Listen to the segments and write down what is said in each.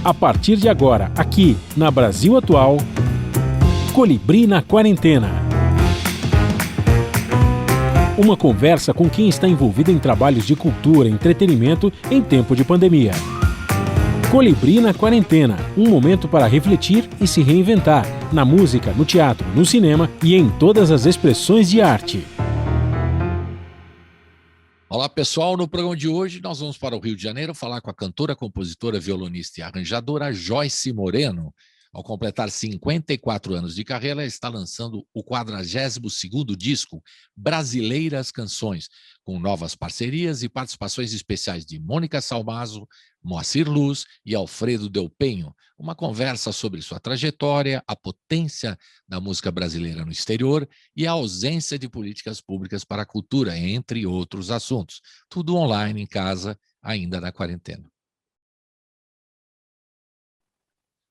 A partir de agora, aqui na Brasil Atual, Colibri na Quarentena. Uma conversa com quem está envolvido em trabalhos de cultura e entretenimento em tempo de pandemia. Colibri na Quarentena, um momento para refletir e se reinventar, na música, no teatro, no cinema e em todas as expressões de arte. Olá, pessoal. No programa de hoje, nós vamos para o Rio de Janeiro falar com a cantora, compositora, violonista e arranjadora Joyce Moreno. Ao completar 54 anos de carreira, ela está lançando o 42º disco, Brasileiras Canções, com novas parcerias e participações especiais de Mônica Salmazo, Moacir Luz e Alfredo Del Penho. Uma conversa sobre sua trajetória, a potência da música brasileira no exterior e a ausência de políticas públicas para a cultura, entre outros assuntos. Tudo online, em casa, ainda na quarentena.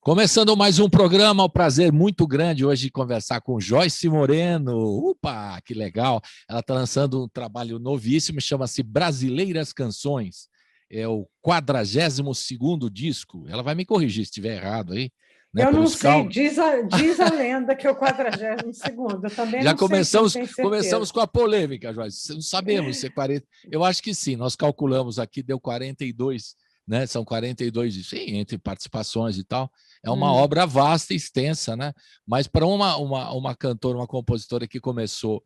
Começando mais um programa, um prazer muito grande hoje de conversar com Joyce Moreno. Upa, que legal! Ela está lançando um trabalho novíssimo, chama-se Brasileiras Canções. É o 42º disco. Ela vai me corrigir se estiver errado aí. Né, eu não sei, diz a lenda que é o 42º. Eu também já não começamos, sei, começamos com a polêmica, Joyce. Não sabemos se é 40. Eu acho que sim, nós calculamos aqui, deu 42, né? São 42, sim, entre participações e tal. É uma obra vasta e extensa, né? Mas para uma cantora, uma compositora que começou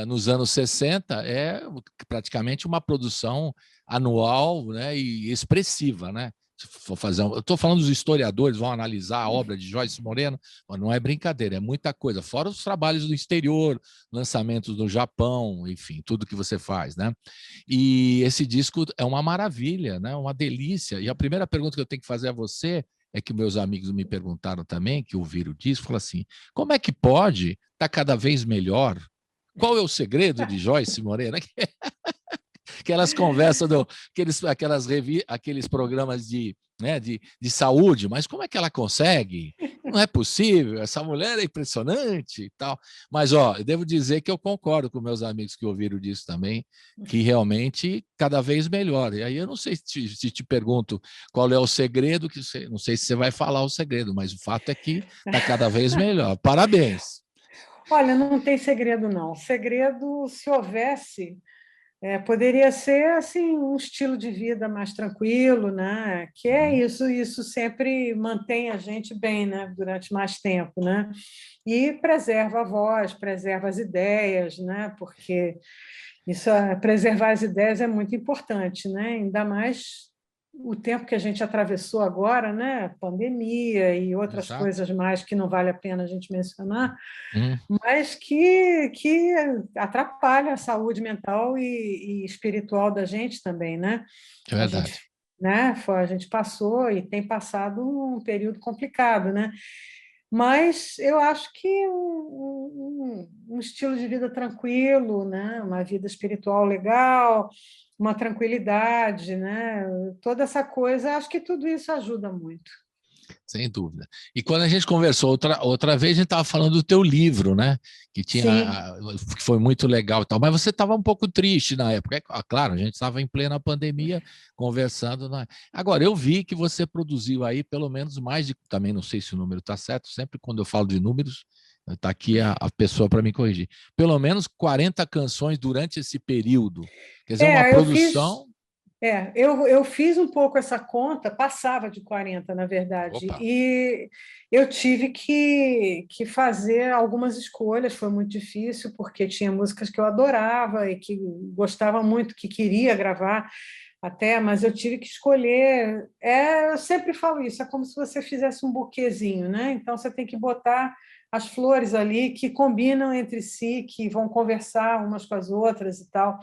nos anos 60, é praticamente uma produção anual, né, e expressiva, né? Se for fazer eu estou falando dos historiadores, vão analisar a obra de Joyce Moreno, mas não é brincadeira, é muita coisa. Fora os trabalhos do exterior, lançamentos no Japão, enfim, tudo que você faz, né? E esse disco é uma maravilha, né? Uma delícia. E a primeira pergunta que eu tenho que fazer a você é que meus amigos me perguntaram também, que ouviram o disco, falaram assim, como é que pode estar cada vez melhor? Qual é o segredo de Joyce Moreno? Aquelas conversas, aqueles programas né, de saúde, mas como é que ela consegue? Não é possível, essa mulher é impressionante e tal. Mas, eu devo dizer que eu concordo com meus amigos que ouviram disso também, que realmente cada vez melhor. E aí eu não sei se te pergunto qual é o segredo, não sei se você vai falar o segredo, mas o fato é que está cada vez melhor. Parabéns. Olha, não tem segredo, não. O segredo, se houvesse, poderia ser assim, um estilo de vida mais tranquilo, né? Que é isso sempre mantém a gente bem, né? Durante mais tempo, né? E preserva a voz, preserva as ideias, né? Porque preservar as ideias é muito importante, né? Ainda mais o tempo que a gente atravessou agora, né? Pandemia e outras coisas mais que não vale a pena a gente mencionar, mas que atrapalha a saúde mental e espiritual da gente também, né? É verdade. A gente passou e tem passado um período complicado, né? Mas eu acho que um estilo de vida tranquilo, né? Uma vida espiritual legal, uma tranquilidade, né? Toda essa coisa, acho que tudo isso ajuda muito. Sem dúvida. E quando a gente conversou outra vez, a gente estava falando do teu livro, né? Que que foi muito legal e tal, mas você estava um pouco triste na época. Claro, a gente estava em plena pandemia conversando. Agora, eu vi que você produziu aí pelo menos mais de, também não sei se o número está certo, sempre quando eu falo de números, está aqui a pessoa para me corrigir. Pelo menos 40 canções durante esse período. Quer dizer, uma produção... Eu fiz um pouco essa conta, passava de 40, na verdade, e eu tive que fazer algumas escolhas, foi muito difícil, porque tinha músicas que eu adorava e que gostava muito, que queria gravar até, mas eu tive que escolher. Eu sempre falo isso, é como se você fizesse um buquezinho, né? Então você tem que botar as flores ali que combinam entre si, que vão conversar umas com as outras e tal.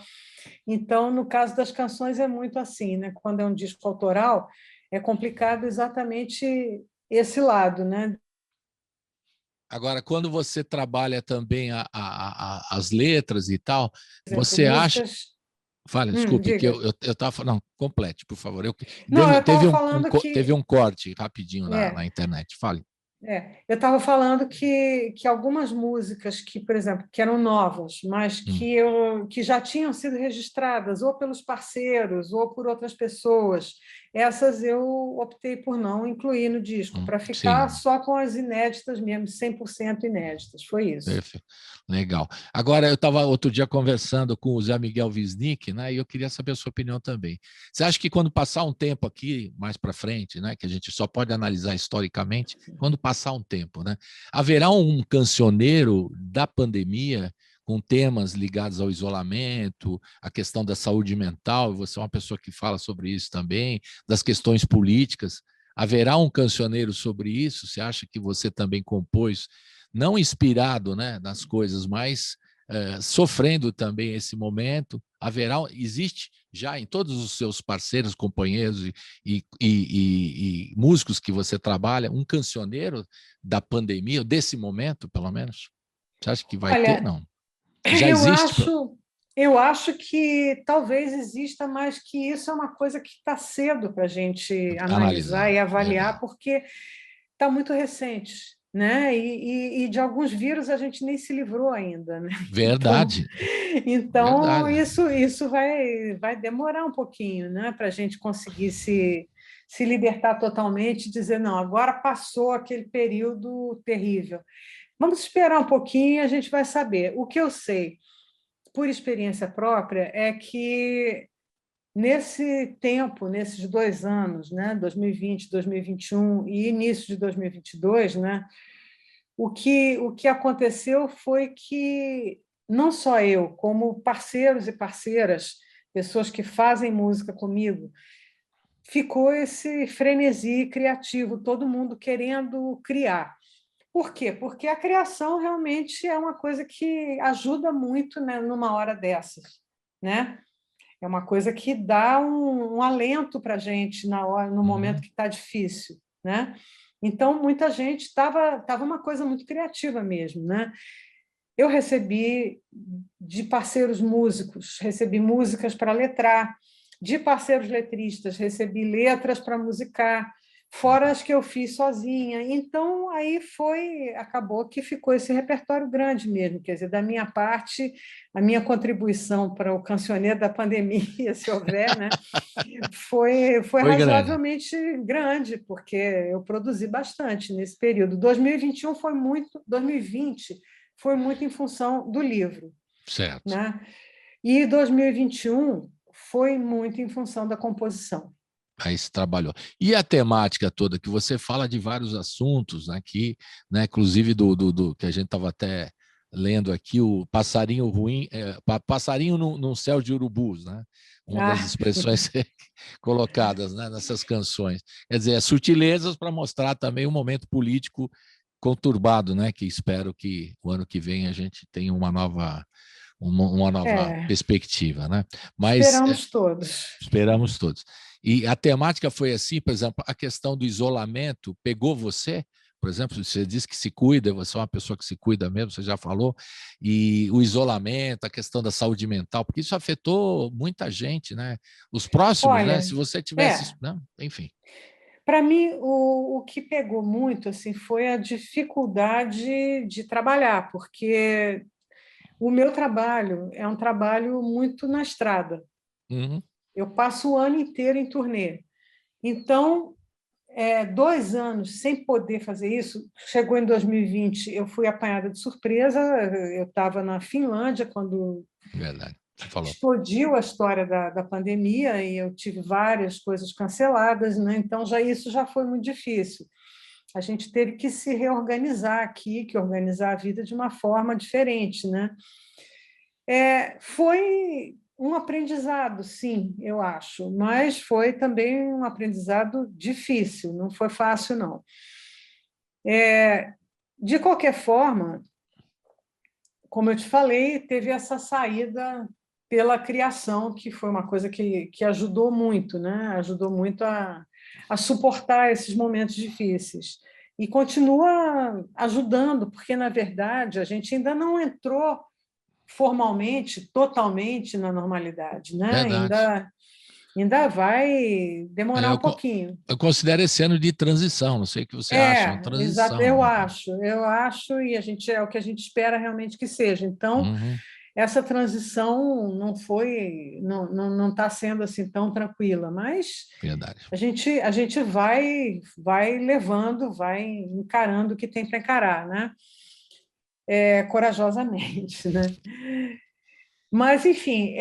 Então, no caso das canções, é muito assim, né? Quando é um disco autoral, é complicado exatamente esse lado, né? Agora, quando você trabalha também as letras e tal, exemplo, você acha... músicas... Fala, desculpe, que diga. eu estava falando... Não, complete, por favor. Não, eu estava falando que... Teve um corte rapidinho na internet. Fale. Eu estava falando que algumas músicas que, por exemplo, que eram novas, mas que já tinham sido registradas ou pelos parceiros ou por outras pessoas, essas eu optei por não incluir no disco, para ficar Sim. só com as inéditas mesmo, 100% inéditas, foi isso. Perfeito. Legal. Agora, eu estava outro dia conversando com o Zé Miguel Wisnik, né? E eu queria saber a sua opinião também. Você acha que quando passar um tempo aqui, mais para frente, né? Que a gente só pode analisar historicamente, quando passar um tempo, né? Haverá um cancioneiro da pandemia com temas ligados ao isolamento, a questão da saúde mental, você é uma pessoa que fala sobre isso também, das questões políticas. Haverá um cancioneiro sobre isso? Você acha que você também compôs não inspirado, né, nas coisas, mas sofrendo também esse momento? Existe já em todos os seus parceiros, companheiros e músicos que você trabalha, um cancioneiro da pandemia, desse momento, pelo menos? Você acha que vai ter? Olha, Não. Já existe? eu acho que talvez exista, mas que isso é uma coisa que está cedo para a gente analisar Analisar, e avaliar, verdade. porque está muito recente, né? E de alguns vírus a gente nem se livrou ainda, né? Verdade, Então verdade. isso vai demorar um pouquinho, né? Para a gente conseguir se libertar totalmente e dizer, não, agora passou aquele período terrível. Vamos esperar um pouquinho e a gente vai saber. O que eu sei, por experiência própria, é que nesse tempo, nesses 2 anos, né, 2020, 2021 e início de 2022, né, o que aconteceu foi que não só eu, como parceiros e parceiras, pessoas que fazem música comigo, ficou esse frenesi criativo, todo mundo querendo criar. Por quê? Porque a criação realmente é uma coisa que ajuda muito, né, numa hora dessas, né? É uma coisa que dá um alento para a gente na hora, no momento que está difícil, né? Então, muita gente tava uma coisa muito criativa mesmo, né? Eu recebi de parceiros músicos, recebi músicas para letrar, de parceiros letristas, recebi letras para musicar, fora as que eu fiz sozinha. Então, aí acabou que ficou esse repertório grande mesmo, quer dizer, da minha parte, a minha contribuição para o cancioneiro da pandemia, se houver, né, foi Foi grande. razoavelmente grande, porque eu produzi bastante nesse período. 2021 foi muito, 2020 foi muito em função do livro, Certo. né? E 2021 foi muito em função da composição. Aí se trabalhou. E a temática toda, que você fala de vários assuntos aqui, né, inclusive do que a gente estava até lendo aqui, o passarinho ruim, passarinho no céu de urubus, né? Uma das expressões colocadas, né, nessas canções. Quer dizer, sutilezas para mostrar também o momento político conturbado, né? Que espero que o ano que vem a gente tenha uma nova perspectiva, né? Mas esperamos todos. esperamos todos. E a temática foi assim, por exemplo, a questão do isolamento pegou você? Por exemplo, você disse que se cuida, você é uma pessoa que se cuida mesmo, você já falou, e o isolamento, a questão da saúde mental, porque isso afetou muita gente, né? Os próximos, né? Olha, Se você tivesse, né? Enfim. para mim, o que pegou muito assim, foi a dificuldade de trabalhar, porque o meu trabalho é um trabalho muito na estrada. Uhum. Eu passo o ano inteiro em turnê. Então, 2 anos sem poder fazer isso, chegou em 2020, eu fui apanhada de surpresa, eu estava na Finlândia quando Verdade, você falou. explodiu a história da pandemia e eu tive várias coisas canceladas, né? Então isso já foi muito difícil. A gente teve que se reorganizar aqui, que organizar a vida de uma forma diferente, né? Foi um aprendizado, sim, eu acho, mas foi também um aprendizado difícil, não foi fácil, não. De qualquer forma, como eu te falei, teve essa saída pela criação, que foi uma coisa que ajudou muito, né? Ajudou muito a suportar esses momentos difíceis. E continua ajudando, porque, na verdade, a gente ainda não entrou formalmente, totalmente na normalidade, né? Verdade. Ainda vai demorar um Eu, pouquinho. eu considero esse ano de transição, não sei o que você acha, uma Exato, transição, né? eu acho, e a gente é o que a gente espera realmente que seja. Então, Uhum, essa transição não está sendo assim tão tranquila, mas verdade. a gente vai levando, vai encarando o que tem para encarar, né? Corajosamente, né? Mas, enfim,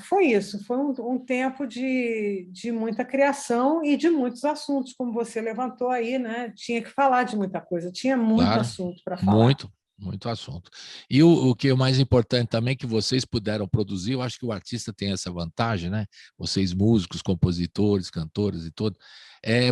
foi isso. Foi um tempo de muita criação e de muitos assuntos, como você levantou aí, né? Tinha que falar de muita coisa, tinha muito Claro, assunto para falar. muito, muito assunto. E o que é o mais importante também que vocês puderam produzir, eu acho que o artista tem essa vantagem, né? Vocês músicos, compositores, cantores e tudo,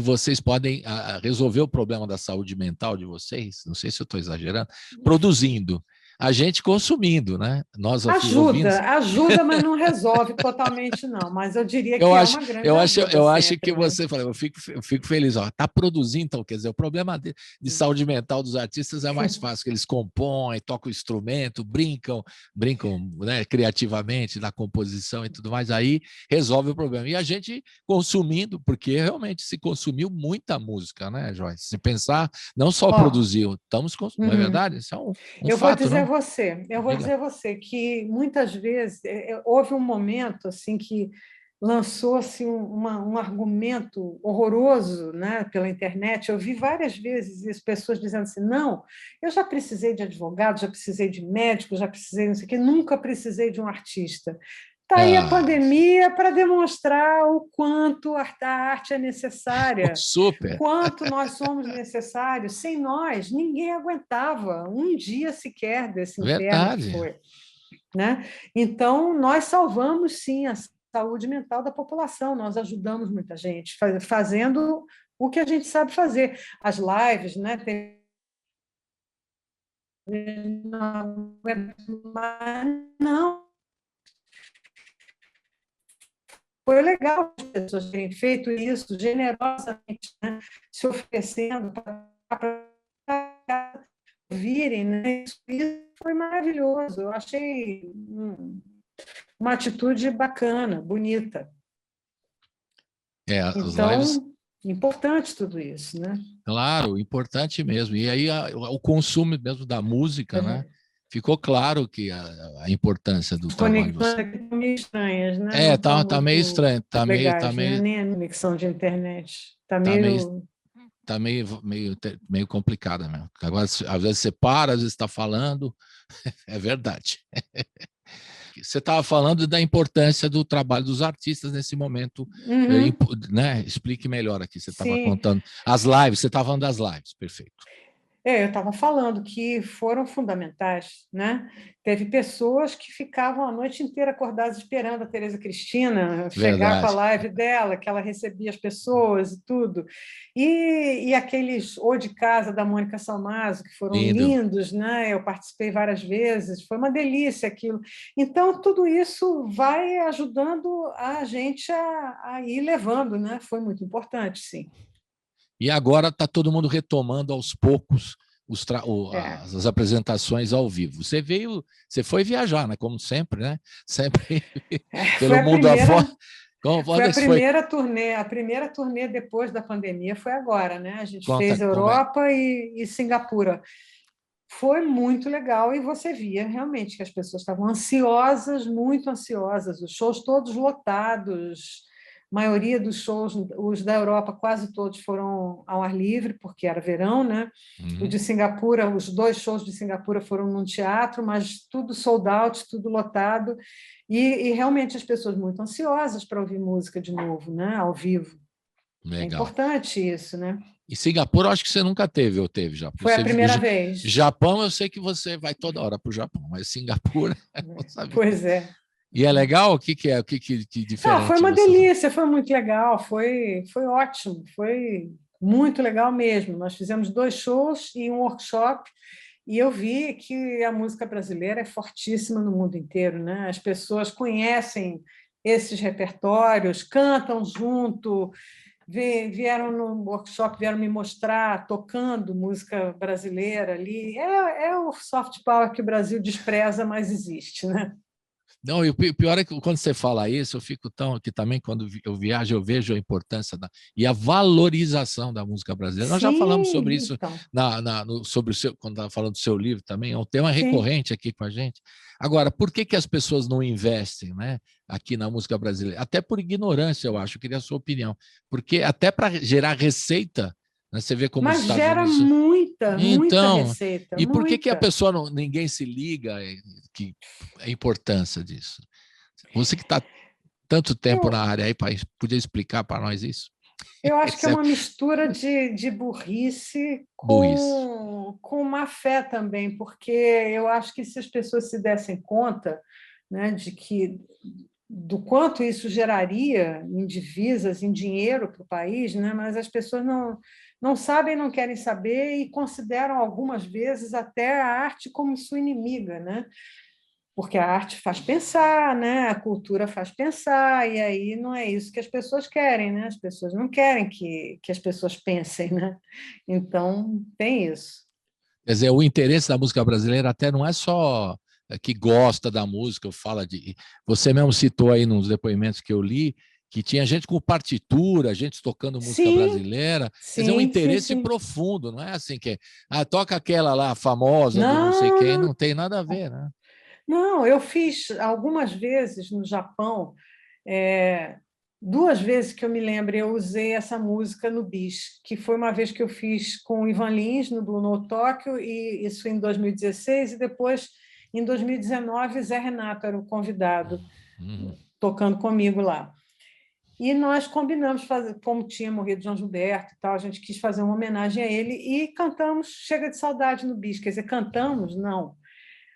vocês podem resolver o problema da saúde mental de vocês, não sei se eu estou exagerando, produzindo. A gente consumindo, né? Nós aqui ouvindo. Ajuda, mas não resolve totalmente, não. Mas eu diria Eu que é acho, uma grande eu acho, ajuda eu acho sempre, que né? você fala, eu fico feliz, ó, tá produzindo, então, quer dizer, o problema de saúde mental dos artistas é mais fácil, que eles compõem, tocam instrumento, brincam, né, criativamente na composição e tudo mais, aí resolve o problema. E a gente consumindo, porque realmente se consumiu muita música, né, Joyce? Se pensar, não só Ó, produziu, não é uhum. verdade? Isso é um fato, não? Eu vou Diga. dizer a você que muitas vezes houve um momento assim que lançou-se um argumento horroroso, né, pela internet. Eu vi várias vezes isso, pessoas dizendo assim: não, eu já precisei de advogado, já precisei de médico, já precisei não sei o quê, nunca precisei de um artista. Está aí a Ah, pandemia para demonstrar o quanto a arte é necessária, o super, quanto nós somos necessários. Sem nós, ninguém aguentava um dia sequer desse inferno que verdade. foi, né? Então, nós salvamos, sim, a saúde mental da população, nós ajudamos muita gente, fazendo o que a gente sabe fazer. As lives, né? Não, foi legal as pessoas terem feito isso generosamente, né? Se oferecendo para virem, né? Isso foi maravilhoso. Eu achei uma atitude bacana, bonita. As lives. Então, importante tudo isso, né? Claro, importante mesmo. E aí o consumo mesmo da música, né? Ficou claro que a importância do As trabalho de você. conexões aqui estão meio estranhas, né? Não estão Tá meio muito estranho, legais, né? Nem a conexão de internet. Está tá meio, meio. meio complicada mesmo. Agora, às vezes você para, às vezes está falando, é verdade. Você estava falando da importância do trabalho dos artistas nesse momento, Uhum. né? Explique melhor aqui. Você estava Sim, contando as lives, você estava falando das lives, perfeito. eu estava falando que foram fundamentais, né? Teve pessoas que ficavam a noite inteira acordadas esperando a Tereza Cristina chegar com a Verdade. live dela, que ela recebia as pessoas e tudo. E aqueles O de Casa da Mônica Salmazo, que foram Lindo. lindos, né? Eu participei várias vezes, foi uma delícia aquilo. Então, tudo isso vai ajudando a gente a ir levando, né? Foi muito importante, sim. E agora está todo mundo retomando aos poucos É. as apresentações ao vivo. Você foi viajar, né? Como sempre, né? Sempre Foi pelo a mundo afora. primeira Onde é que foi? a primeira turnê depois da pandemia foi agora, né? A gente Conta fez como é. Europa e Singapura. Foi muito legal e você via realmente que as pessoas estavam ansiosas, muito ansiosas, os shows todos lotados, a maioria dos shows, os da Europa, quase todos foram ao ar livre, porque era verão, né? O Uhum. de Singapura, os dois shows de Singapura foram num teatro, mas tudo sold out, tudo lotado, e realmente as pessoas muito ansiosas para ouvir música de novo, né? Ao vivo. É Legal. importante isso, né? E Singapura, eu acho que você nunca teve, ou teve já. Foi a Você, primeira vez. Japão, eu sei que você vai toda hora para o Japão, mas Singapura, eu não sabia. Pois é. E é legal? O que, que é? O que, que Ah, foi diferente uma você faz? delícia, foi muito legal, foi ótimo, foi muito legal mesmo. Nós fizemos 2 shows e um workshop, e eu vi que a música brasileira é fortíssima no mundo inteiro, né? As pessoas conhecem esses repertórios, cantam junto, vieram no workshop, vieram me mostrar tocando música brasileira ali. É o soft power que o Brasil despreza, mas existe, né? Não, e o pior é que quando você fala isso, eu fico tão que também quando eu viajo, eu vejo a importância e a valorização da música brasileira. Nós já falamos Sim, sobre isso então, sobre quando estava falando do seu livro também, é um tema sim. recorrente aqui com a gente. Agora, por que que as pessoas não investem, né, aqui na música brasileira? Até por ignorância, eu acho, eu queria a sua opinião. Porque até para gerar receita, né, você vê como os Mas Estados gera Unidos. muita Então, receita, e por que que a muita. pessoa ninguém se liga que a importância disso? Você que está tanto tempo na Eu, área aí, podia explicar para nós isso? eu acho que é Esse é uma mistura de burrice burrice. com má fé também, porque eu acho que se as pessoas se dessem conta, né, do quanto isso geraria em divisas, em dinheiro para o país, né, mas as pessoas não sabem, não querem saber e consideram algumas vezes até a arte como sua inimiga, né? Porque a arte faz pensar, né? A cultura faz pensar, e aí não é isso que as pessoas querem, né? As pessoas não querem que as pessoas pensem, né? Então, tem isso. Quer dizer, o interesse da música brasileira até não é só que gosta da música, ou fala de. Você mesmo citou aí nos depoimentos que eu li que tinha gente com partitura, gente tocando música Sim, brasileira. Quer dizer, um sim, sim, interesse sim. profundo, não é assim que toca aquela lá famosa do não sei Não, quem, não, não tem nada a ver, né? não. Eu fiz algumas vezes no Japão, é, duas vezes que eu me lembro, eu usei essa música no BIS, que foi uma vez que eu fiz com o Ivan Lins, no Blue Note Tóquio, e isso em 2016, e depois, em 2019, Zé Renato era o convidado, Uhum. tocando comigo lá. E nós combinamos fazer, como tinha morrido João Gilberto e tal, a gente quis fazer uma homenagem a ele e cantamos Chega de Saudade no BIS. Quer dizer, cantamos? Não.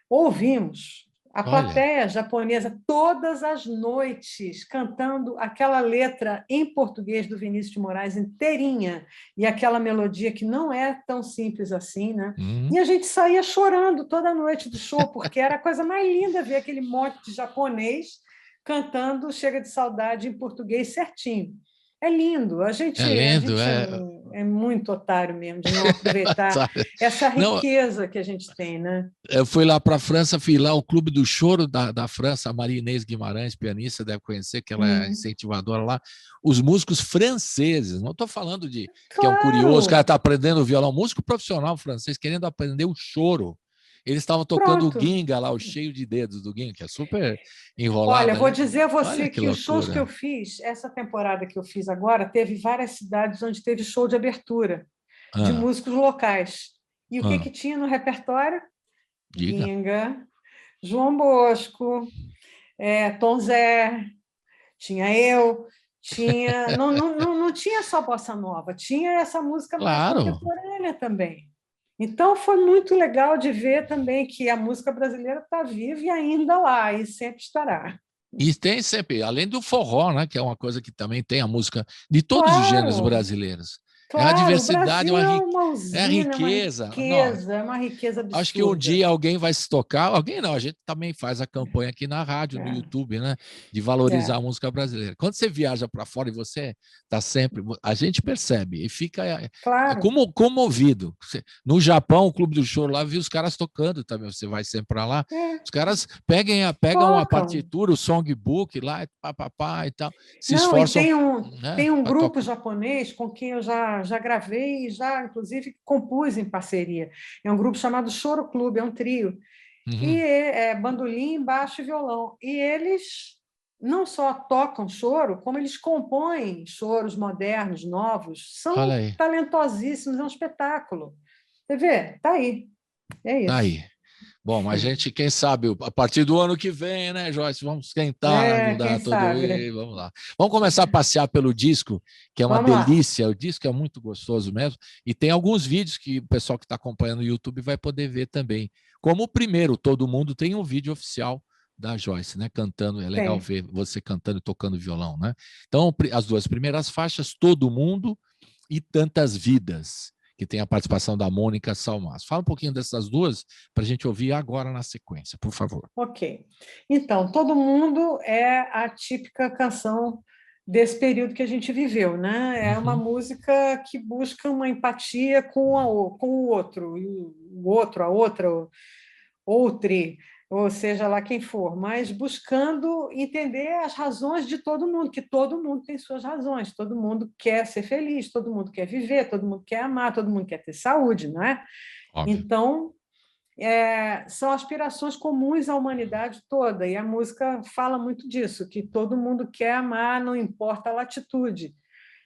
Ouvimos a Olha, plateia japonesa todas as noites cantando aquela letra em português do Vinícius de Moraes inteirinha e aquela melodia que não é tão simples assim, né? uhum. E a gente saía chorando toda noite do show porque era a coisa mais linda ver aquele monte de japonês cantando Chega de Saudade em português certinho. É lindo. A É gente, a lendo, gente é muito otário mesmo de não aproveitar essa Não, riqueza que a gente tem, né? eu fui lá para a França, fui lá o Clube do Choro da França, a Maria Inês Guimarães, pianista, deve conhecer, que ela é Hum. incentivadora lá. Os músicos franceses, não estou falando de que é um curioso, o cara Claro, está aprendendo violão, músico profissional francês querendo aprender o choro. Eles estavam tocando o pronto. Ginga lá, o cheio de dedos do Ginga, que é super Olha, enrolado vou ali. dizer a Olha você que que os shows que eu loucura. fiz, essa temporada que eu fiz agora, teve várias cidades onde teve show de abertura de Ah, músicos locais. E o que, ah, que tinha no repertório? diga. Ginga, João Bosco, Tom Zé, tinha eu, tinha. Não tinha só bossa nova, tinha essa música mais Claro. contemporânea também. Então, foi muito legal de ver também que a música brasileira está viva e ainda lá, e sempre estará. E tem sempre, além do forró, né, que é uma coisa que também tem a música de todos os gêneros Claro, brasileiros. É a claro, o diversidade, Brasil é uma é a usina, riqueza. é uma riqueza Acho que um absurda. dia alguém vai se tocar, alguém não, a gente também faz a campanha aqui na rádio, no É, YouTube, né, de valorizar a é, música brasileira. Quando você viaja para fora e você está sempre, a gente percebe e fica claro, como comovido. No Japão, o Clube do Choro lá, viu os caras tocando também, você vai sempre para lá, é, os caras pegam a tocam. partitura, o songbook lá, papapá e tal, se Não, e esforçam, né, tem um para grupo tocar. japonês com quem eu já gravei e já, inclusive, compus em parceria. É um grupo chamado Choro Clube, é um trio. E Uhum. é bandolim, baixo e violão. E eles não só tocam choro, como eles compõem choros modernos, novos. Olha São aí, talentosíssimos, é um espetáculo. Você vê? Está aí. É tá isso. aí. Bom, mas a gente, quem sabe, a partir do ano que vem, né, Joyce? Vamos tentar Quem mudar tudo sabe? isso. Vamos lá. Vamos começar a passear pelo disco, que é uma Vamos lá. delícia. O disco é muito gostoso mesmo. E tem alguns vídeos que o pessoal que está acompanhando no YouTube vai poder ver também. Como o primeiro, todo mundo tem um vídeo oficial da Joyce, né? Cantando. É legal Tem. ver você cantando e tocando violão, né? Então, as duas primeiras faixas, Todo Mundo e Tantas Vidas, que tem a participação da Mônica Salmas. Fala um pouquinho dessas duas para a gente ouvir agora na sequência, por favor. Ok. Então, Todo Mundo é a típica canção desse período que a gente viveu, né? É uma Uhum. música que busca uma empatia com o outro, e o outro, a outra, outro. ou seja lá quem for, mas buscando entender as razões de todo mundo, que todo mundo tem suas razões, todo mundo quer ser feliz, todo mundo quer viver, todo mundo quer amar, todo mundo quer ter saúde, não é? Óbvio. Então, são aspirações comuns à humanidade toda, e a música fala muito disso, que todo mundo quer amar, não importa a latitude.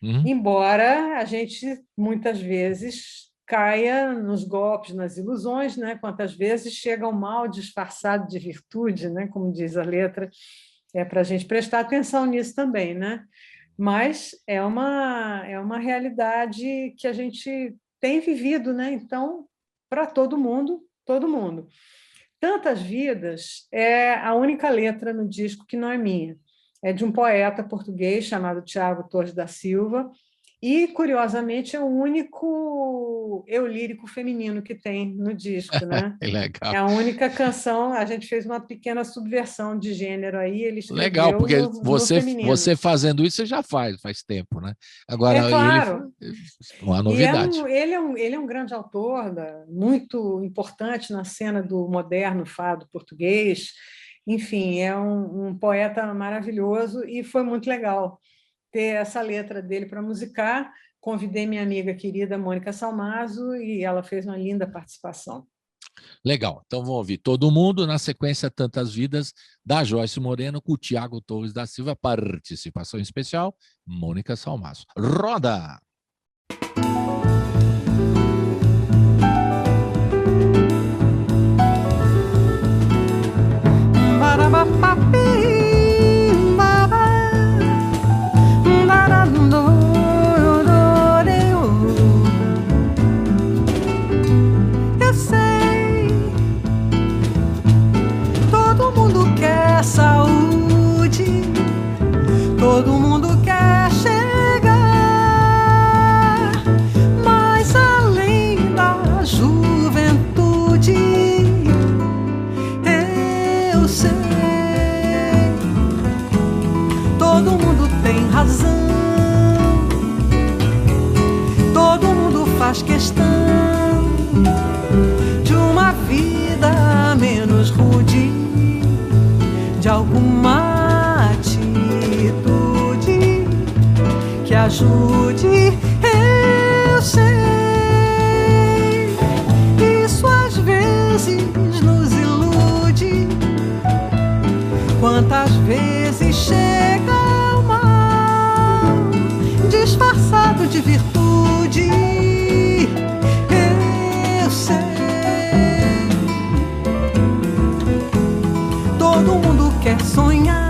Embora a gente, muitas vezes, caia nos golpes, nas ilusões, né? Quantas vezes chega o mal disfarçado de virtude, né? Como diz a letra, é para a gente prestar atenção nisso também, né? Mas é uma realidade que a gente tem vivido, né? Então, para todo mundo. Tantas Vidas é a única letra no disco que não é minha. É de um poeta português chamado Tiago Torres da Silva, e, curiosamente, é o único eu lírico feminino que tem no disco, né? Legal. É a única canção, a gente fez uma pequena subversão de gênero aí, ele escreveu Legal, porque no feminino. você fazendo isso, você já faz tempo, né? Agora, claro. Uma novidade. Ele é um grande autor, muito importante na cena do moderno fado português. Enfim, é um poeta maravilhoso, e foi muito legal ter essa letra dele para musicar. Convidei minha amiga querida Mônica Salmazo e ela fez uma linda participação. Legal, então vamos ouvir Todo Mundo, na sequência Tantas Vidas, da Joyce Moreno, com o Tiago Torres da Silva, participação especial, Mônica Salmazo. Roda! Eu sei, todo mundo quer saúde, todo mundo quer chegar mais além da juventude. Eu sei, todo mundo tem razão, todo mundo faz questão de uma vida menos rude, de alguma atitude que ajude. Eu sei, isso às vezes nos ilude. Quantas vezes chega o mal disfarçado de virtude. Eu sei, todo mundo quer sonhar,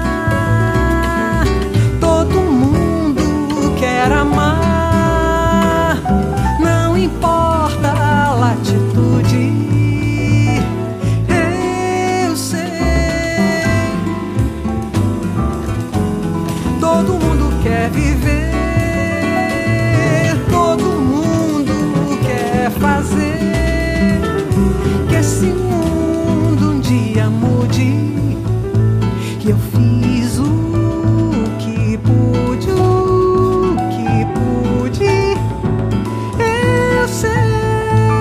todo mundo quer amar, não importa a latitude. Eu sei, todo mundo quer viver, todo mundo quer fazer que esse mundo um dia mude. E eu fiz o que pude, o que pude. Eu sei. Eu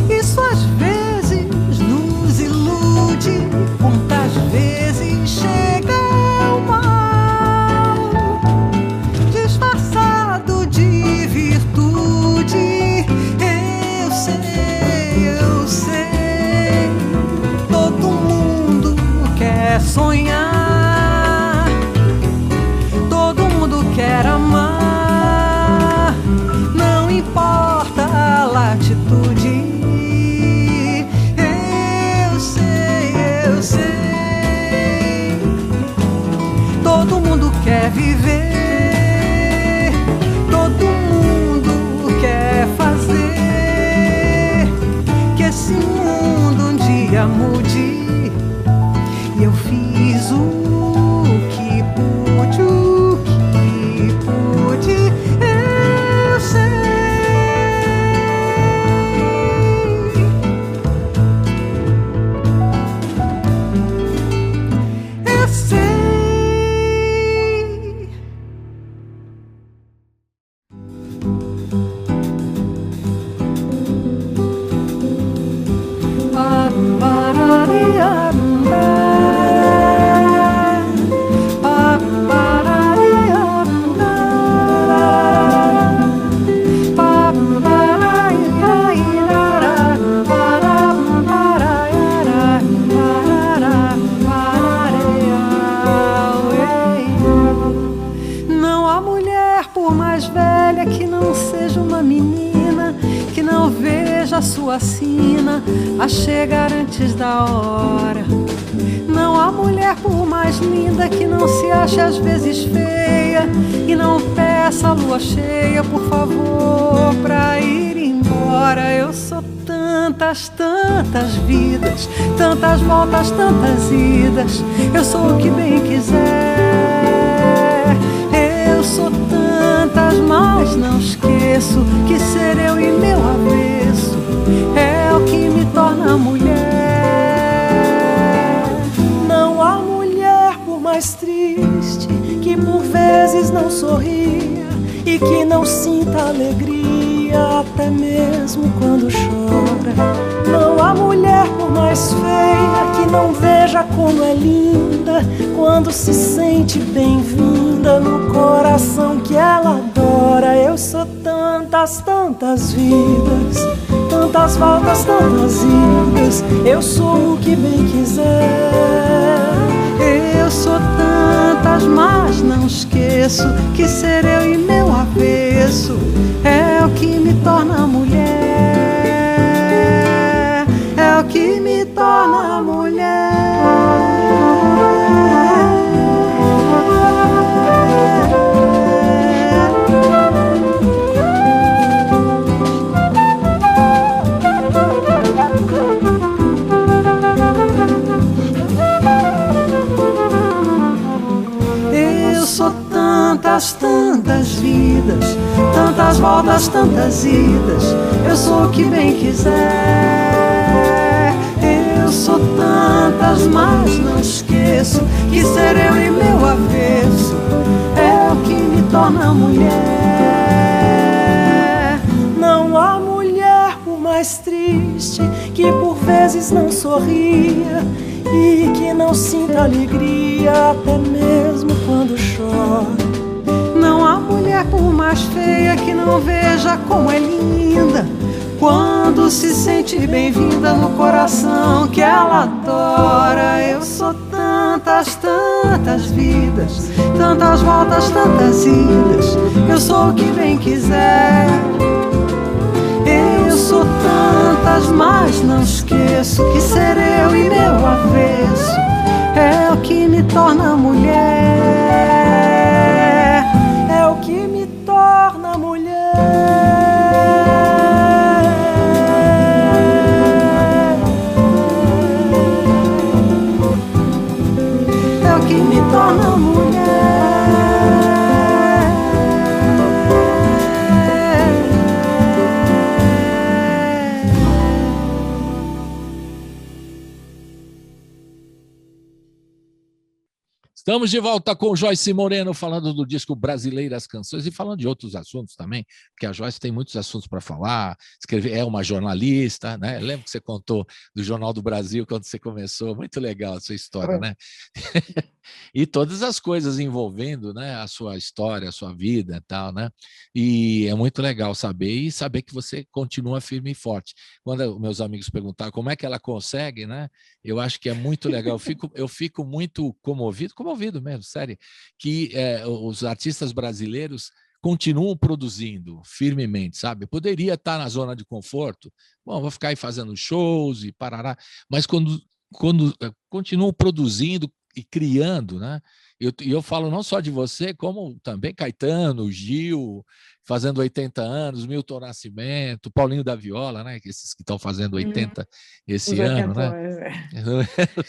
sei, isso às vezes nos ilude. Quantas vezes chega o mal disfarçado de virtude. Eu sei, todo mundo quer sonhar, todo mundo quer amar, não importa a latitude. Eu sei, todo mundo quer viver, todo mundo quer fazer que esse mundo um dia mude. E eu fiz o que pude, o que pude. Eu sei. na sua sina a chegar antes da hora. Não há mulher por mais linda que não se ache às vezes feia e não peça a lua cheia, por favor, pra ir embora. Eu sou tantas, tantas vidas, tantas voltas, tantas idas. Eu sou o que bem quiser. Eu sou tantas, mas não esqueço que ser eu e meu avesso é o que me torna mulher. Não há mulher por mais triste que por vezes não sorria e que não sinta alegria até mesmo quando chora. Não há mulher por mais feia que não veja como é linda quando se sente bem-vinda no coração que ela adora. Eu sou tantas, tantas vidas, tantas voltas, tantas idas. Eu sou o que bem quiser. Eu sou tantas, mas não esqueço que ser eu e meu avesso é o que me torna mulher. É o que me torna mulher. Tantas, tantas vidas, tantas voltas, tantas idas. Eu sou o que bem quiser. Eu sou tantas, mas não esqueço que ser eu e meu avesso é o que me torna mulher. Não há mulher por mais triste que por vezes não sorria e que não sinta alegria até mesmo quando chora. Não há mulher por mais feia que não veja como é linda quando se sente bem-vinda no coração que ela adora. Eu sou tantas, tantas vidas, tantas voltas, tantas idas. Eu sou o que bem quiser. Eu sou tantas, mas não esqueço que ser eu e meu avesso é o que me torna mulher. É o que me torna mulher. É o que me torna mulher. Estamos de volta com Joyce Moreno, falando do disco Brasileiras Canções e falando de outros assuntos também, porque a Joyce tem muitos assuntos para falar, é uma jornalista, né? Lembra que você contou do Jornal do Brasil quando você começou? Muito legal a sua história, né? E todas as coisas envolvendo, né, a sua história, a sua vida e tal, né? E é muito legal saber que você continua firme e forte. Quando meus amigos perguntaram como é que ela consegue, né? Eu acho que é muito legal. Eu fico muito comovido mesmo, sério, que os artistas brasileiros continuam produzindo firmemente, sabe? Poderia estar na zona de conforto, bom, vou ficar aí fazendo shows e parará, mas quando continuam produzindo e criando, né? Eu falo não só de você, como também Caetano, Gil, fazendo 80 anos, Milton Nascimento, Paulinho da Viola, né? Esses que estão fazendo 80 esse ano, né?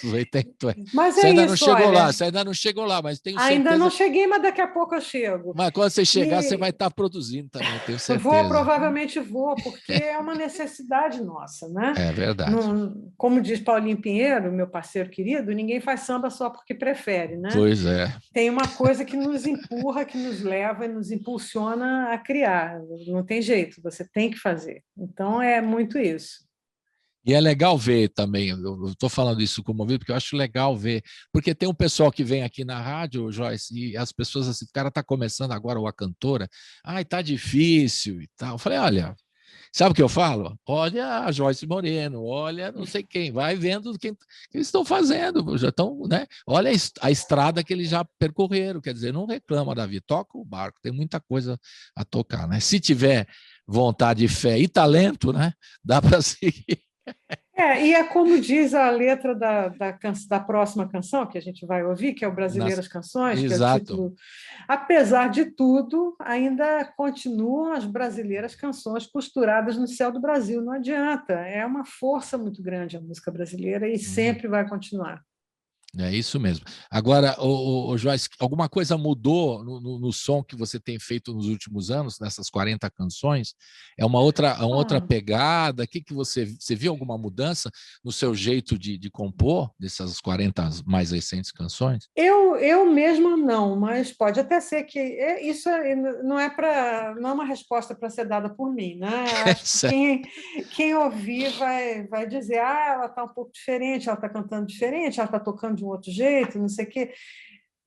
Os 80. Mas você é ainda isso, não chegou olha, lá, você ainda não chegou lá, mas tenho certeza. Ainda não cheguei, mas daqui a pouco eu chego. Mas quando você chegar, você vai estar produzindo também, tenho certeza. Provavelmente vou, porque é uma necessidade nossa, né? É verdade. Como diz Paulinho Pinheiro, meu parceiro querido, ninguém faz samba só porque prefere, né? Pois é. Tem uma coisa que nos empurra, que nos leva e nos impulsiona a criar. Não tem jeito, você tem que fazer. Então, é muito isso. E é legal ver também, eu estou falando isso comovido, porque eu acho legal ver, porque tem um pessoal que vem aqui na rádio, Joyce, e as pessoas assim, o cara está começando agora, ou a cantora, tá difícil e tal. Eu falei, olha, sabe o que eu falo? Olha a Joyce Moreno, olha não sei quem, vai vendo o que eles estão fazendo, já estão, né? Olha a estrada que eles já percorreram, quer dizer, não reclama, Davi, toca o barco, tem muita coisa a tocar, né? Se tiver vontade, fé e talento, né? Dá para seguir. E é como diz a letra da próxima canção que a gente vai ouvir, que é o Brasileiras Canções, que é o título. Apesar de tudo, ainda continuam as brasileiras canções costuradas no céu do Brasil. Não adianta, é uma força muito grande a música brasileira e sempre vai continuar. É isso mesmo. Agora, Joyce, alguma coisa mudou no som que você tem feito nos últimos anos, nessas 40 canções? É uma outra pegada? Que você viu alguma mudança no seu jeito de compor dessas 40 mais recentes canções? Eu mesma não, mas pode até ser que isso não é uma resposta para ser dada por mim, né? Acho que quem ouvir vai dizer, ela está um pouco diferente, ela está cantando diferente, ela está tocando de um outro jeito, não sei o quê.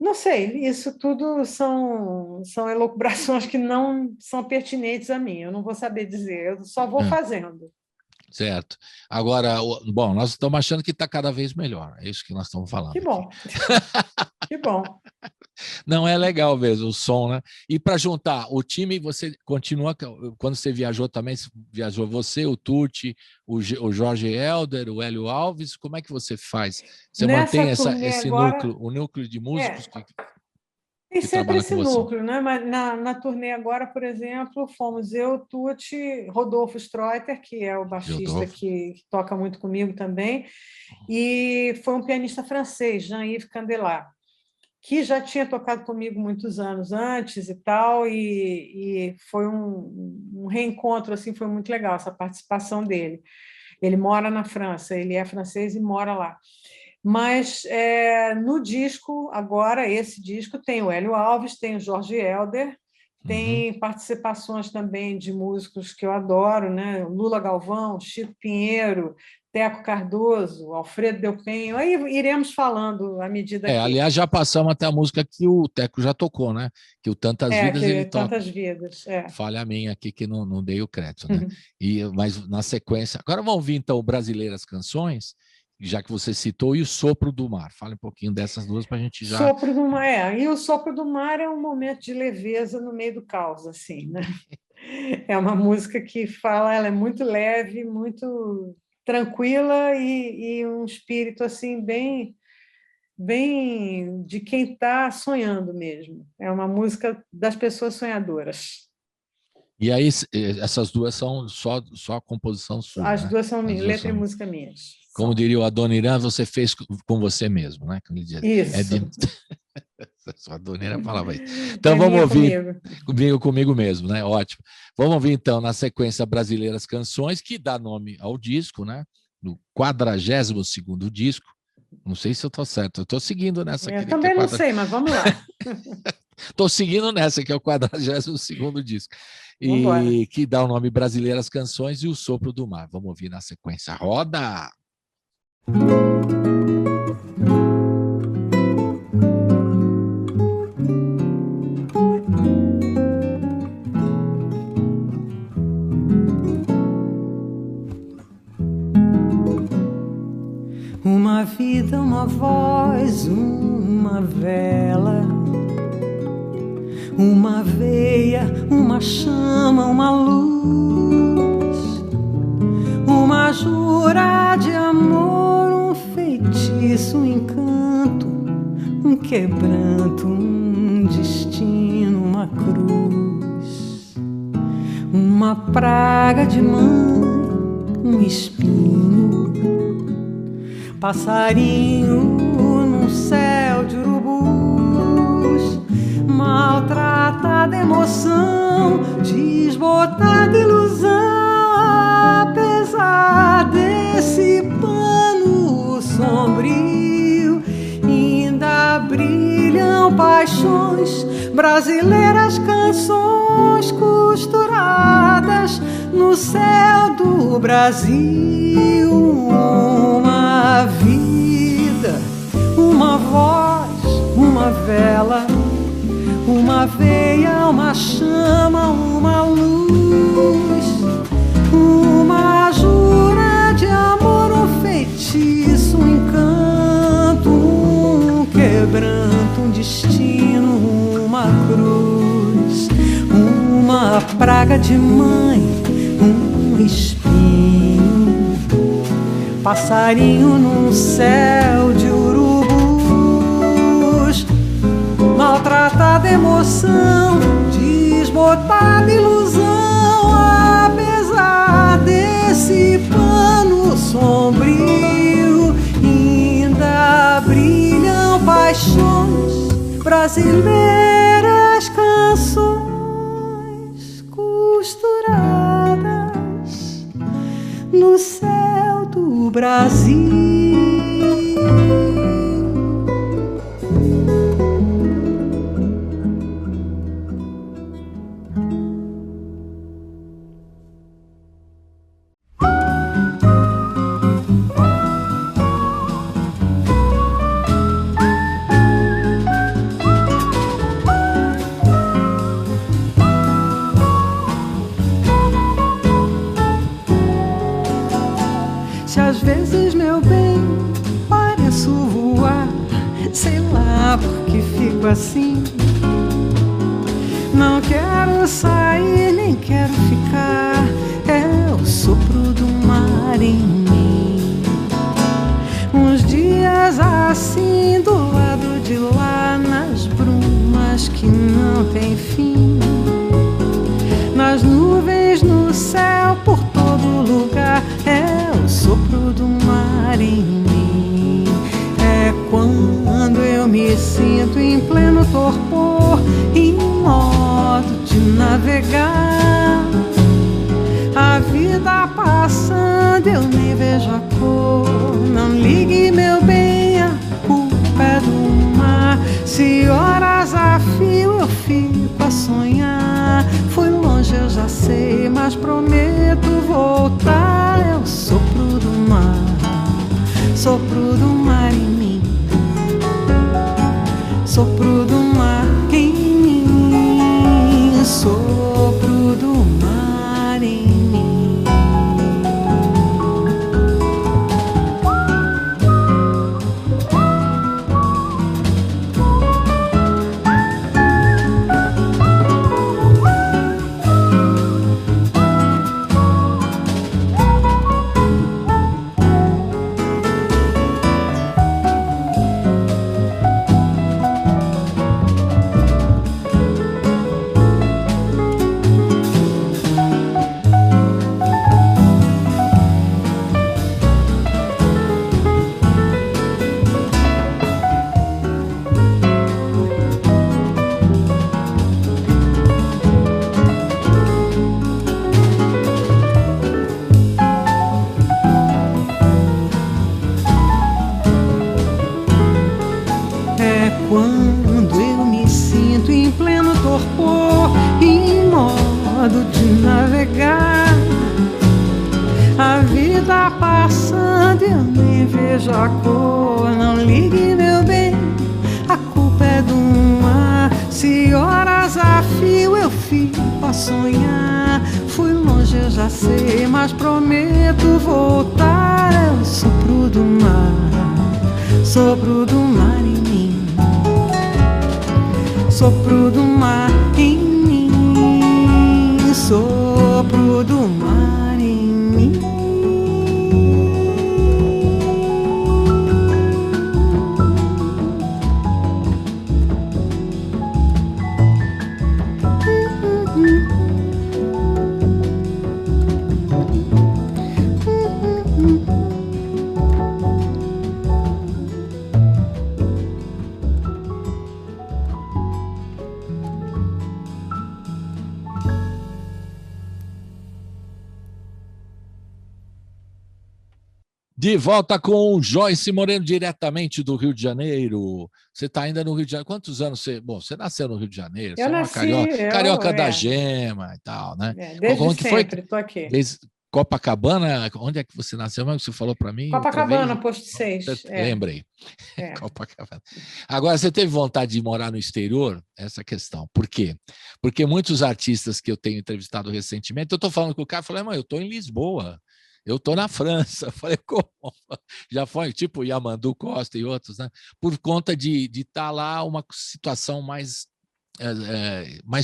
Não sei, isso tudo são elucubrações que não são pertinentes a mim, eu não vou saber dizer, eu só vou fazendo. Certo. Agora, bom, nós estamos achando que está cada vez melhor, é isso que nós estamos falando. Que bom, que bom. Não é legal mesmo o som, né? E para juntar, o time, você continua, quando você viajou também, viajou você, o Tucci, o Jorge Helder, o Hélio Alves, como é que você faz? Você mantém esse agora, núcleo, o núcleo de músicos tem sempre esse núcleo, né? Mas na turnê agora, por exemplo, fomos eu, Tucci, Rodolfo Streuter, que é o baixista que toca muito comigo também, e foi um pianista francês, Jean-Yves Candelar, que já tinha tocado comigo muitos anos antes e tal, e foi um reencontro, assim, foi muito legal essa participação dele. Ele mora na França, ele é francês e mora lá. Mas no disco, agora, esse disco, tem o Hélio Alves, tem o Jorge Helder, tem participações também de músicos que eu adoro, né? Lula Galvão, Chico Pinheiro, Teco Cardoso, Alfredo Delpenho, aí iremos falando à medida que... Aliás, já passamos até a música que o Teco já tocou, né? Que o Tantas Vidas ele toca. Tantas Vidas, Falha a minha aqui que não dei o crédito, né? Mas na sequência... Agora vamos ouvir, então, o Brasileiras Canções, já que você citou, e o Sopro do Mar. Fale um pouquinho dessas duas para a gente já... Sopro do Mar, e o Sopro do Mar é um momento de leveza no meio do caos, assim, né? É uma música que fala, ela é muito leve, muito... tranquila e um espírito assim bem de quem está sonhando mesmo. É uma música das pessoas sonhadoras. E aí essas duas são só composição sua? As duas são minhas, letra e música minhas. Como diria o Adoniran, você fez com você mesmo, né? Isso. A Adoniran falava isso. Então vamos ouvir comigo mesmo, né? Ótimo. Vamos ouvir então na sequência Brasileiras Canções, que dá nome ao disco, né? No 42º disco. Não sei se eu estou certo, eu estou seguindo nessa aqui. Eu também não sei, mas vamos lá. Estou seguindo nessa, que é o 42º disco. Vambora. E que dá o nome Brasileiras Canções e o Sopro do Mar. Vamos ouvir na sequência. Roda! Uma vida, uma voz, uma vela, uma veia, uma chama, uma luz, uma jura de amor, um feitiço, um encanto, um quebranto, um destino, uma cruz, uma praga de mãe, um espinho, passarinho num céu de urubus, maltratada emoção, desbotada ilusão, apesar desse pano sombrio, ainda brilham paixões, brasileiras canções costuradas no céu do Brasil. Uma vida, uma voz, uma vela, uma veia, uma chama, uma luz, uma jura de amor, um feitiço, um encanto, um quebranto, um destino, uma cruz, uma praga de mãe, um espinho, passarinho num céu de urubus, maltratada emoção, desbotada ilusão, apesar desse pano sombrio, ainda brilham paixões brasileiras, canções costuradas no céu do Brasil. Se às vezes, meu bem, pareço voar, sei lá por que fico assim. Não quero sair, nem quero ficar, é o sopro do mar em mim. Uns dias assim, do lado de lá, nas brumas que não tem fim, nas nuvens, no céu, por todo lugar, é o sopro do mar em mim. É quando eu me sinto em pleno torpor, em modo de navegar, a vida passando, eu nem vejo a cor. Não ligue, meu bem, a culpa é do mar. Se horas a fio eu fico a sonhar, fui longe, eu já sei, mas prometo voltar. É o sopro do mar, sopro do mar em mim, sopro do mar em mim, sopro do mar em mim. Quando eu me sinto em pleno torpor, em modo de navegar, a vida passando, eu nem vejo a cor. Não ligue, meu bem, a culpa é do mar. Se horas a fio eu fico a sonhar, fui longe, eu já sei, mas prometo voltar. É o sopro do mar, sopro do mar em mim, sopro do mar em mim, sopro do mar em mim. De volta com Joyce Moreno, diretamente do Rio de Janeiro. Você está ainda no Rio de Janeiro. Quantos anos você... Bom, você nasceu no Rio de Janeiro. Eu você nasci, é uma carioca da é. Gema e tal, né? Desde Como que sempre, estou aqui. Desde Copacabana, onde é que você nasceu? Você falou para mim? Copacabana, posto 6. Lembrei. Copacabana. Agora, você teve vontade de morar no exterior? Essa é a questão. Por quê? Porque muitos artistas que eu tenho entrevistado recentemente, eu estou falando com o cara, falei, mãe, eu estou em Lisboa. Eu estou na França. Falei, como? Já foi, tipo Yamandu Costa e outros, né? Por conta de estar lá uma situação mais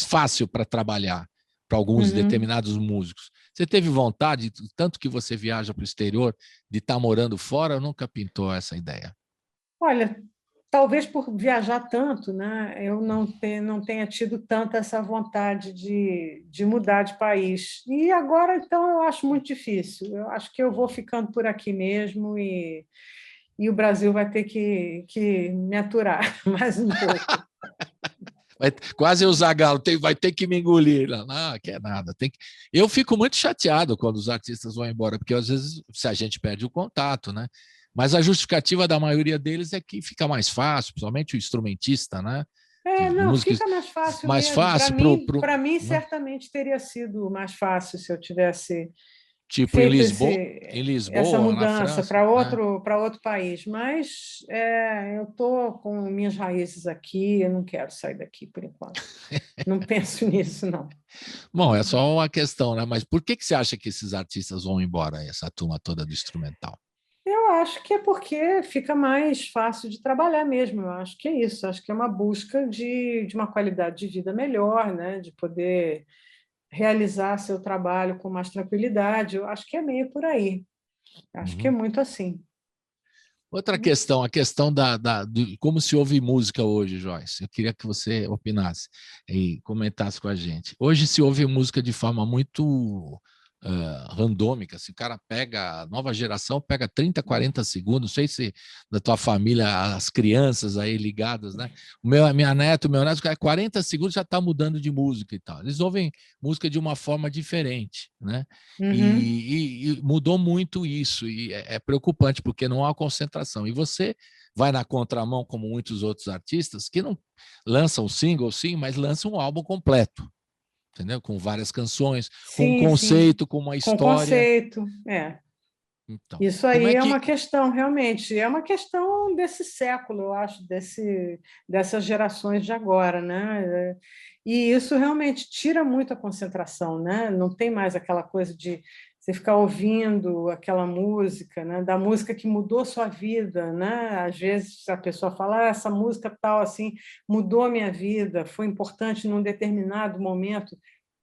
fácil para trabalhar. para alguns determinados músicos. Você teve vontade, tanto que você viaja para o exterior, de estar morando fora, ou nunca pintou essa ideia? Olha, talvez por viajar tanto, né, eu não tenha tido tanta essa vontade de mudar de país. E agora, então, eu acho muito difícil. Eu acho que eu vou ficando por aqui mesmo e o Brasil vai ter que me aturar mais um pouco. Quase o Zagallo vai ter que me engolir. Não, que é nada. Eu fico muito chateado quando os artistas vão embora, porque às vezes se a gente perde o contato, né? Mas a justificativa da maioria deles é que fica mais fácil, principalmente o instrumentista, né? Não, fica mais fácil mais mesmo. fácil Para mim, né? certamente teria sido mais fácil se eu tivesse tipo feito em Lisboa, essa na mudança França, para outro país. Mas eu estou com minhas raízes aqui, eu não quero sair daqui por enquanto. Não penso nisso, não. Bom, é só uma questão, né? Mas por que você acha que esses artistas vão embora, essa turma toda do instrumental? Eu acho que é porque fica mais fácil de trabalhar mesmo. Eu acho que é isso. Acho que é uma busca de uma qualidade de vida melhor, né? De poder realizar seu trabalho com mais tranquilidade. Eu acho que é meio por aí. Acho que é muito assim. Outra questão, a questão de como se ouve música hoje, Joyce. Eu queria que você opinasse e comentasse com a gente. Hoje se ouve música de forma muito randômica. Se o cara pega, a nova geração pega 30, 40 segundos, não sei se da tua família, as crianças aí ligadas, né? Meu neto, 40 segundos já está mudando de música e tal. Eles ouvem música de uma forma diferente, né? E mudou muito isso, e é preocupante, porque não há concentração. E você vai na contramão, como muitos outros artistas, que não lançam single, sim, mas lançam um álbum completo. Entendeu? Com várias canções, com um conceito, com uma história. Com conceito, Então, isso aí é uma questão, realmente, é uma questão desse século, eu acho, dessas gerações de agora, né? E isso realmente tira muito a concentração, né? Não tem mais aquela coisa de você ficar ouvindo aquela música, né? Da música que mudou sua vida, né? Às vezes a pessoa fala, essa música tal assim mudou a minha vida, foi importante num determinado momento.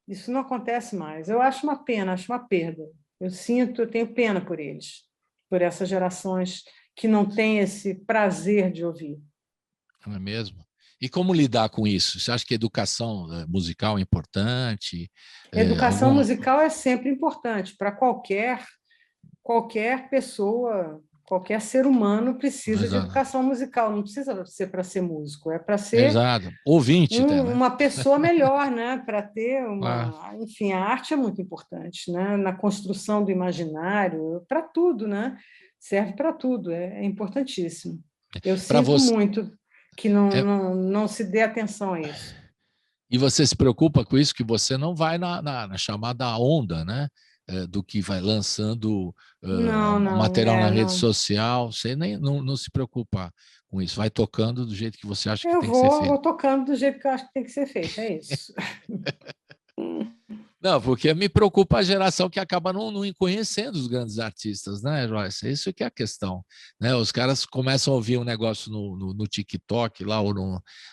Isso não acontece mais. Eu acho uma pena, acho uma perda. Eu tenho pena por eles, por essas gerações que não têm esse prazer de ouvir. Não é mesmo? E como lidar com isso? Você acha que a educação musical é importante? Educação musical é sempre importante para qualquer pessoa, qualquer ser humano precisa de educação musical. Não precisa ser para ser músico, é para ser ouvinte, até, né? Uma pessoa melhor, né? Para ter uma... Enfim, a arte é muito importante, né? Na construção do imaginário, para tudo, né? Serve para tudo, é importantíssimo. Eu sinto muito que não se dê atenção a isso. E você se preocupa com isso, que você não vai na chamada onda, né? Do que vai lançando material na rede social, você não se preocupa com isso, vai tocando do jeito que você acha que tem que ser feito. Eu vou tocando do jeito que eu acho que tem que ser feito, é isso. Não, porque me preocupa a geração que acaba não conhecendo os grandes artistas, né, Joyce? Isso que é a questão, né? Os caras começam a ouvir um negócio no TikTok lá ou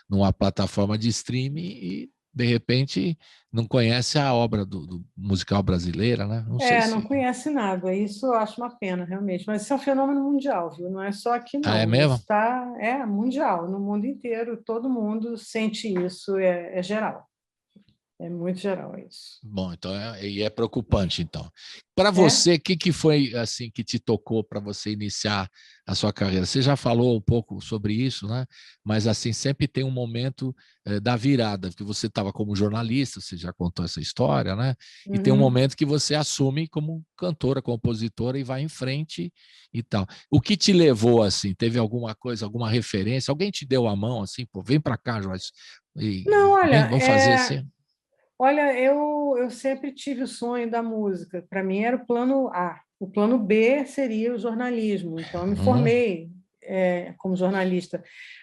numa plataforma de streaming e de repente não conhece a obra do musical brasileira, né? Não conhece nada, isso eu acho uma pena, realmente. Mas isso é um fenômeno mundial, viu? Não é só aqui, não. É mesmo? É mundial, no mundo inteiro, todo mundo sente isso, é geral. É muito geral isso. Bom, então é preocupante, então. Para você, o que foi assim que te tocou para você iniciar a sua carreira? Você já falou um pouco sobre isso, né? Mas assim sempre tem um momento da virada, que você estava como jornalista, você já contou essa história, né? E tem um momento que você assume como cantora, compositora e vai em frente e tal. O que te levou assim? Teve alguma coisa, alguma referência? Alguém te deu a mão assim? Pô, vem para cá, Joyce. Não, olha, vamos fazer assim. Olha, eu sempre tive o sonho da música. Para mim era o plano A. O plano B seria o jornalismo. Então, eu me formei como jornalista.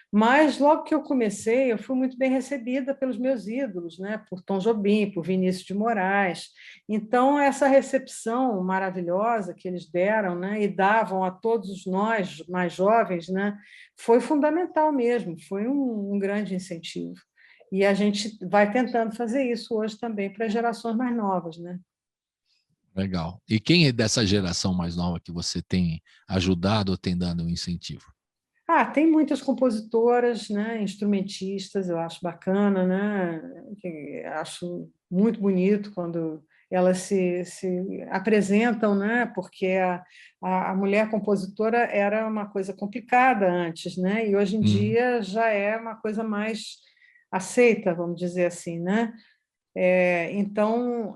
Mas, logo que eu comecei, eu fui muito bem recebida pelos meus ídolos, né? Por Tom Jobim, por Vinícius de Moraes. Então, essa recepção maravilhosa que eles deram, né? E davam a todos nós, mais jovens, né? Foi fundamental mesmo, foi um grande incentivo. E a gente vai tentando fazer isso hoje também para gerações mais novas, né? Legal. E quem é dessa geração mais nova que você tem ajudado ou tem dado um incentivo? Tem muitas compositoras, né, instrumentistas, eu acho bacana, né? Acho muito bonito quando elas se apresentam, né? Porque a mulher compositora era uma coisa complicada antes, né? E hoje em dia já é uma coisa mais aceita, vamos dizer assim, né? Então,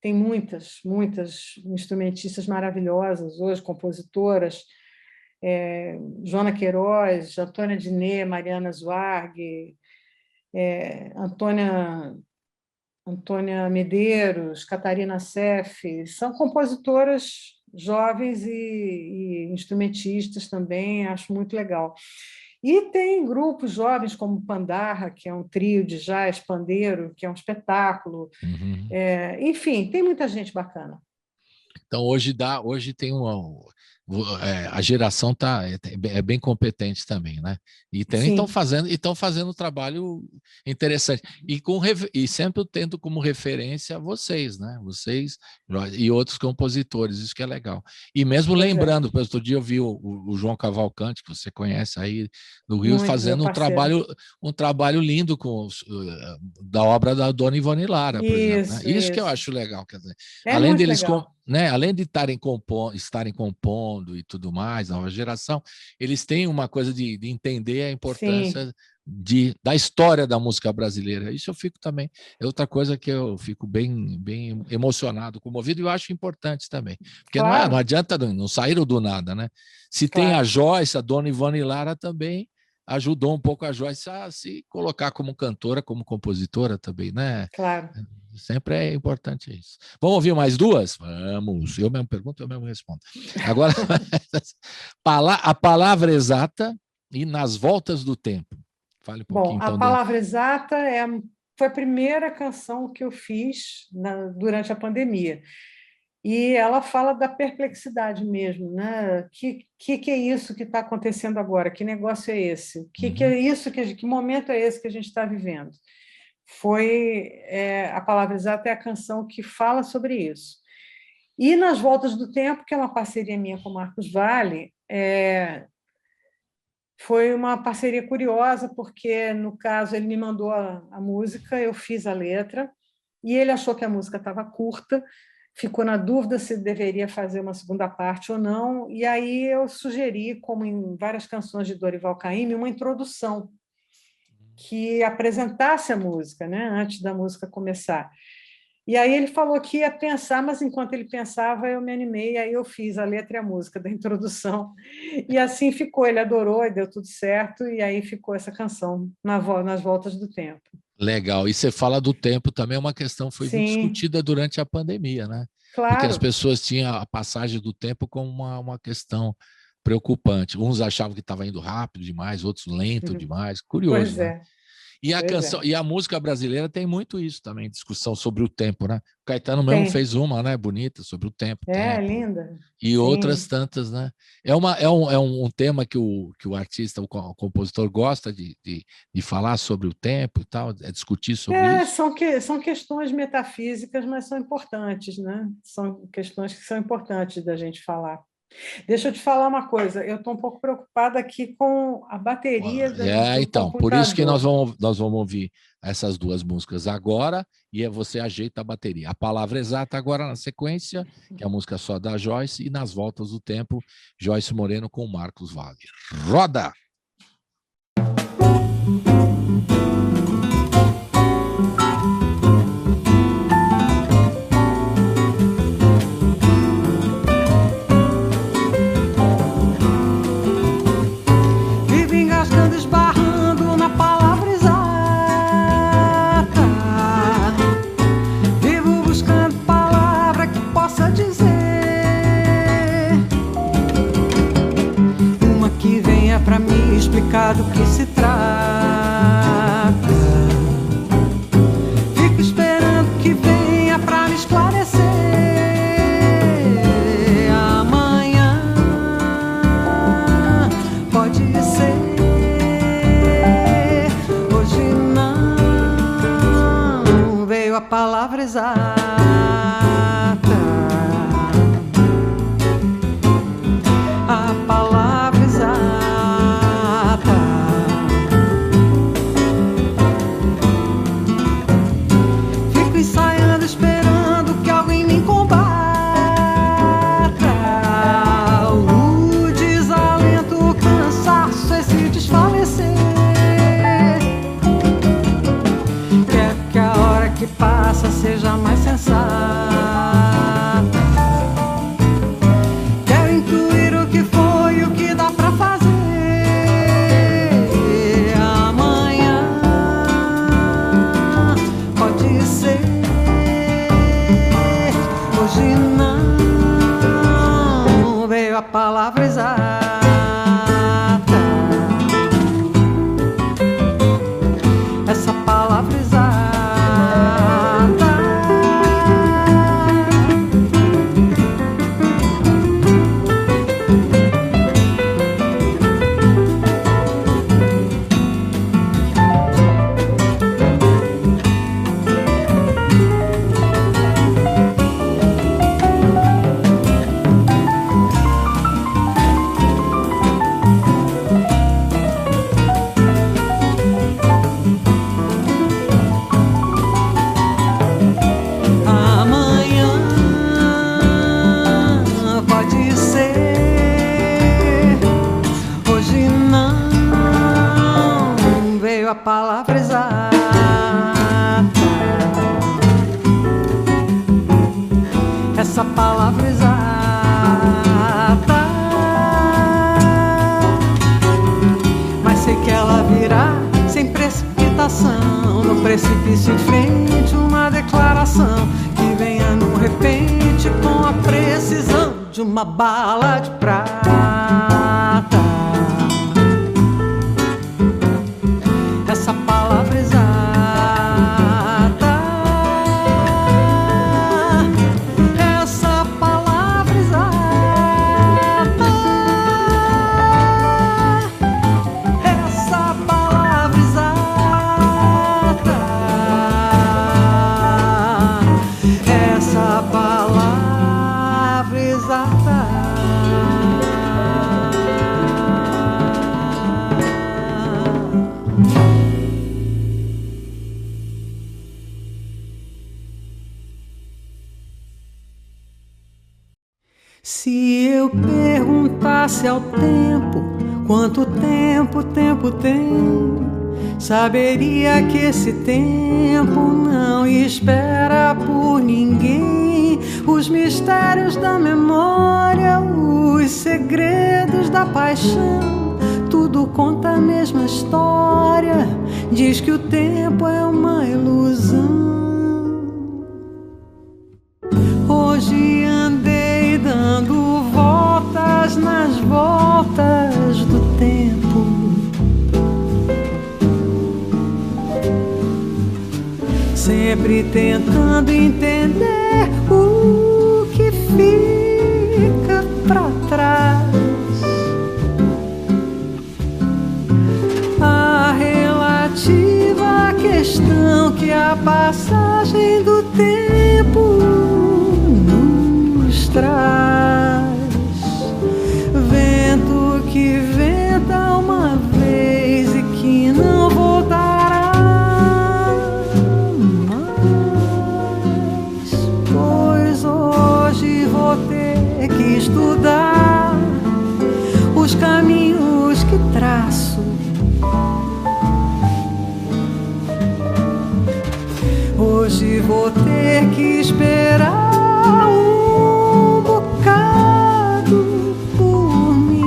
tem muitas instrumentistas maravilhosas hoje, compositoras, Joana Queiroz, Antônia Diné, Mariana Zuarg, Antônia Medeiros, Catarina Seff, são compositoras jovens e instrumentistas também, acho muito legal. E tem grupos jovens como Pandarra, que é um trio de jazz, pandeiro, que é um espetáculo. Enfim, tem muita gente bacana. Então, hoje tem a geração é bem competente também, né? E estão fazendo um trabalho interessante. E sempre tendo como referência vocês, né? Vocês e outros compositores, isso que é legal. E mesmo lembrando, outro dia eu vi o João Cavalcante, que você conhece aí do Rio, fazendo um trabalho lindo da obra da Dona Ivone Lara, por exemplo. Né? Isso que eu acho legal. Quer dizer, além deles além de estarem compondo e tudo mais, a nova geração, eles têm uma coisa de entender a importância da história da música brasileira. Isso eu fico também, é outra coisa que eu fico bem emocionado, comovido, e eu acho importante também. Porque não adianta, não saíram do nada, né? Se tem a Joyce, a Dona Ivone Lara também ajudou um pouco a Joyce a se colocar como cantora, como compositora também, né? Claro. Sempre é importante isso. Vamos ouvir mais duas? Vamos. Eu mesmo pergunto, eu mesmo respondo. Agora, a palavra exata e nas voltas do tempo. Fale um pouquinho. Bom, a palavra exata foi a primeira canção que eu fiz durante a pandemia. E ela fala da perplexidade mesmo, né? Que é isso que está acontecendo agora? Que negócio é esse? Que é isso? Que momento é esse que a gente está vivendo? A palavra exata é a canção que fala sobre isso. E Nas Voltas do Tempo, que é uma parceria minha com o Marcos Valle, foi uma parceria curiosa, porque, no caso, ele me mandou a música, eu fiz a letra, e ele achou que a música estava curta, ficou na dúvida se deveria fazer uma segunda parte ou não, e aí eu sugeri, como em várias canções de Dorival Caymmi, uma introdução que apresentasse a música, né, antes da música começar. E aí ele falou que ia pensar, mas enquanto ele pensava, eu me animei, aí eu fiz a letra e a música da introdução. E assim ficou, ele adorou, e deu tudo certo, e aí ficou essa canção, Nas Voltas do Tempo. Legal. E você fala do tempo também, é uma questão que foi discutida durante a pandemia, né? Claro. Porque as pessoas tinham a passagem do tempo como uma questão preocupante. Uns achavam que estava indo rápido demais, outros lento demais. Curioso, pois né? E a canção, e a música brasileira tem muito isso também, discussão sobre o tempo, né? O Caetano mesmo fez uma, né, bonita, sobre o tempo. Linda. E outras tantas, né? É um tema que o artista, o compositor gosta de falar sobre o tempo e tal, discutir sobre isso. São questões metafísicas, mas são importantes, né? São questões que são importantes da gente falar. Deixa eu te falar uma coisa, eu estou um pouco preocupada aqui com a bateria do então, por isso que nós vamos ouvir essas duas músicas agora, e você ajeita a bateria. A palavra exata agora na sequência, que é a música só da Joyce, e Nas Voltas do Tempo, Joyce Moreno com Marcos Valle. Roda! Pra me explicar do que se trata. palavra exata. A palavra exata. Fico ensaiando, esperando que alguém me combata. O desalento, o cansaço, esse desfalecer. Quer que a hora que passa seja mais sensata. Quero intuir o que foi, o que dá pra fazer amanhã. Pode ser, hoje não. Veio a palavra exata. Essa palavra exata. Amanhã pode ser, hoje não. Veio a palavra exata. Essa palavra exata. Mas sei que ela virá sem precipitação, no precipício em frente, uma declaração que venha no repente com a precisão de uma bala de prata. Essa palavra exata. Essa palavra exata. Essa palavra exata. Essa palavra exata. Se eu perguntasse ao tempo quanto tempo o tempo tem, saberia que esse tempo não espera por ninguém. Os mistérios da memória, os segredos da paixão, tudo conta a mesma história. Diz que o tempo é uma ilusão. Hoje andei dando voltas nas voltas do tempo, sempre tentando entender o que fica pra trás. A relativa questão que a passagem do tempo nos traz. Vento que venta uma vez e que não voltará mais, pois hoje vou ter que estudar os caminhos que traço. Hoje vou ter que esperar um bocado por mim.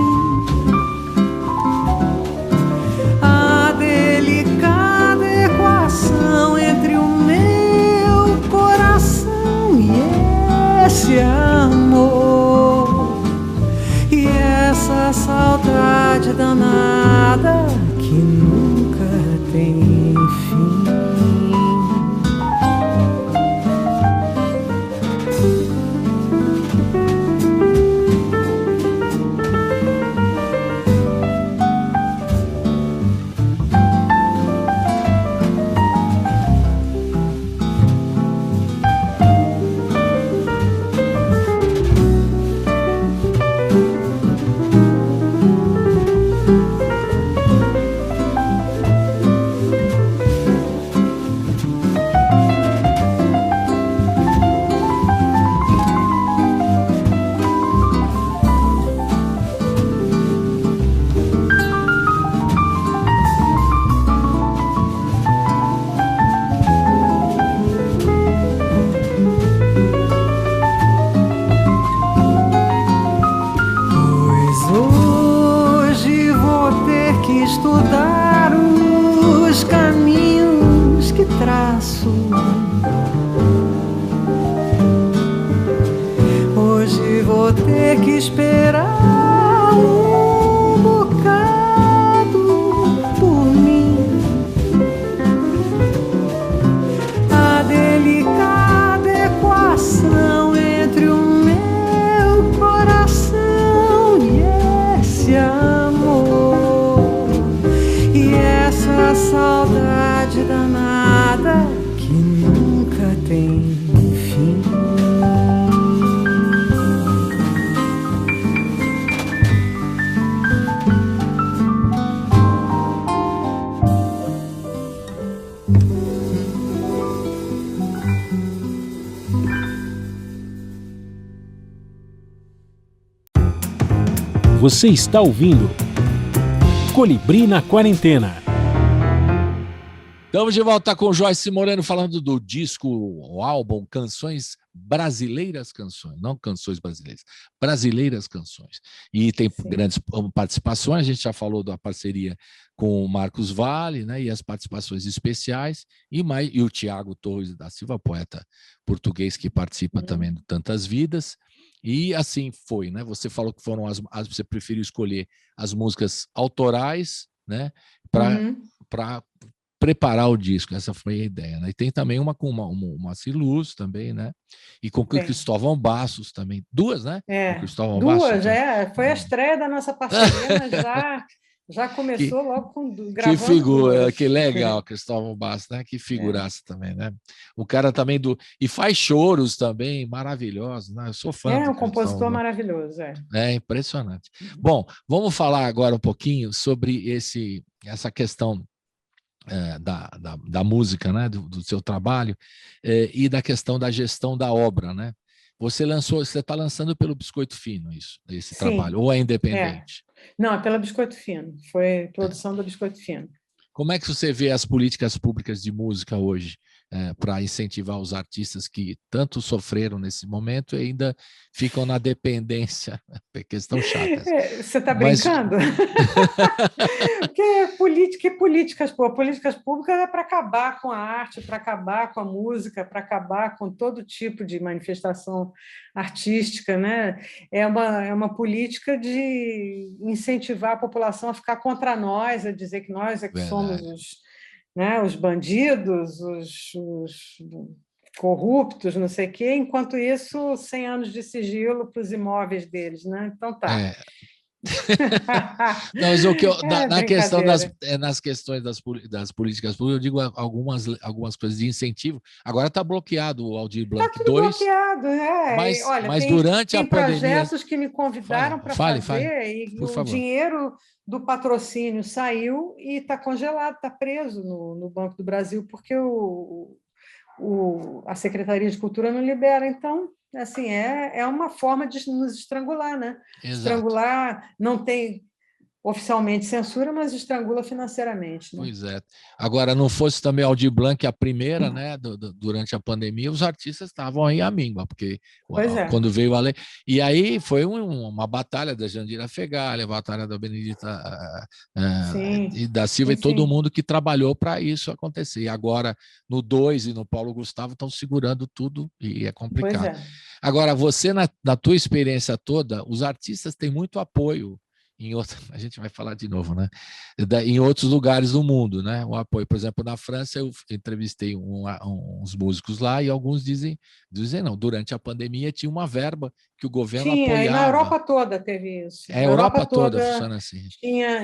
A delicada equação entre o meu coração e esse amor, e essa saudade danada que nunca tem fim. traço. Hoje vou ter que esperar um bocado por mim. A delicada equação entre o meu coração e esse amor e essa saudade danada que nunca tem fim. Você está ouvindo Colibri na Quarentena. Estamos de volta com Joyce Moreno falando do disco, o álbum Canções Brasileiras Canções, não Canções Brasileiras, Brasileiras Canções. E tem grandes participações, a gente já falou da parceria com o Marcos Valle, né, e as participações especiais, e o Tiago Torres da Silva, poeta português que participa também de Tantas Vidas. E assim foi, né? Você falou que foram você preferiu escolher as músicas autorais, né, para preparar o disco. Essa foi a ideia, né? E tem também uma com uma Luz também, né? E com o Cristóvão Bastos também. Duas, né? Com duas, Bastos, foi a estreia da nossa parceria, mas já começou logo com gravando. Que figura, duas. Que legal, Cristóvão Bastos, né? Que figuraça também, né? O cara também e faz choros também, maravilhosos, né? Eu sou fã. É um compositor maravilhoso, É impressionante. Bom, vamos falar agora um pouquinho sobre essa questão da música, né? Do seu trabalho e da questão da gestão da obra, né? Você está lançando pelo Biscoito Fino esse trabalho, ou é independente? Não, é pela Biscoito Fino, foi produção do Biscoito Fino. Como é que você vê as políticas públicas de música hoje para incentivar os artistas que tanto sofreram nesse momento e ainda ficam na dependência? Questão chata. Você está brincando? Porque políticas públicas é para acabar com a arte, para acabar com a música, para acabar com todo tipo de manifestação artística, né? É uma política de incentivar a população a ficar contra nós, a dizer que nós é que somos os bandidos, os corruptos, não sei o quê, enquanto isso, 100 anos de sigilo para os imóveis deles, né? Então tá. Não, mas o que nas questões das políticas públicas, eu digo algumas coisas de incentivo. Agora está bloqueado o Aldir Blanc 2. Bloqueado, mas, olha, mas durante a pandemia... Tem projetos que me convidaram para fazer e o dinheiro do patrocínio saiu e está congelado, está preso no Banco do Brasil, porque a Secretaria de Cultura não libera. Então, assim, é uma forma de nos estrangular, né? Exato. Estrangular, não tem oficialmente censura, mas estrangula financeiramente. Né? Pois é. Agora, não fosse também Aldir Blanc a primeira, né? Durante a pandemia, os artistas estavam aí à míngua, porque quando veio a lei... E aí foi uma batalha da Jandira Fegali, a batalha da Benedita e da Silva, e todo mundo que trabalhou para isso acontecer. E agora, no 2 e no Paulo Gustavo, estão segurando tudo e é complicado. Agora, você, na tua experiência toda, os artistas têm muito apoio. A gente vai falar de novo, né? Em outros lugares do mundo, né? O apoio, por exemplo, na França, eu entrevistei uns músicos lá e alguns dizem não, durante a pandemia tinha uma verba que o governo apoiava. Na Europa toda teve isso. A Europa toda funciona assim.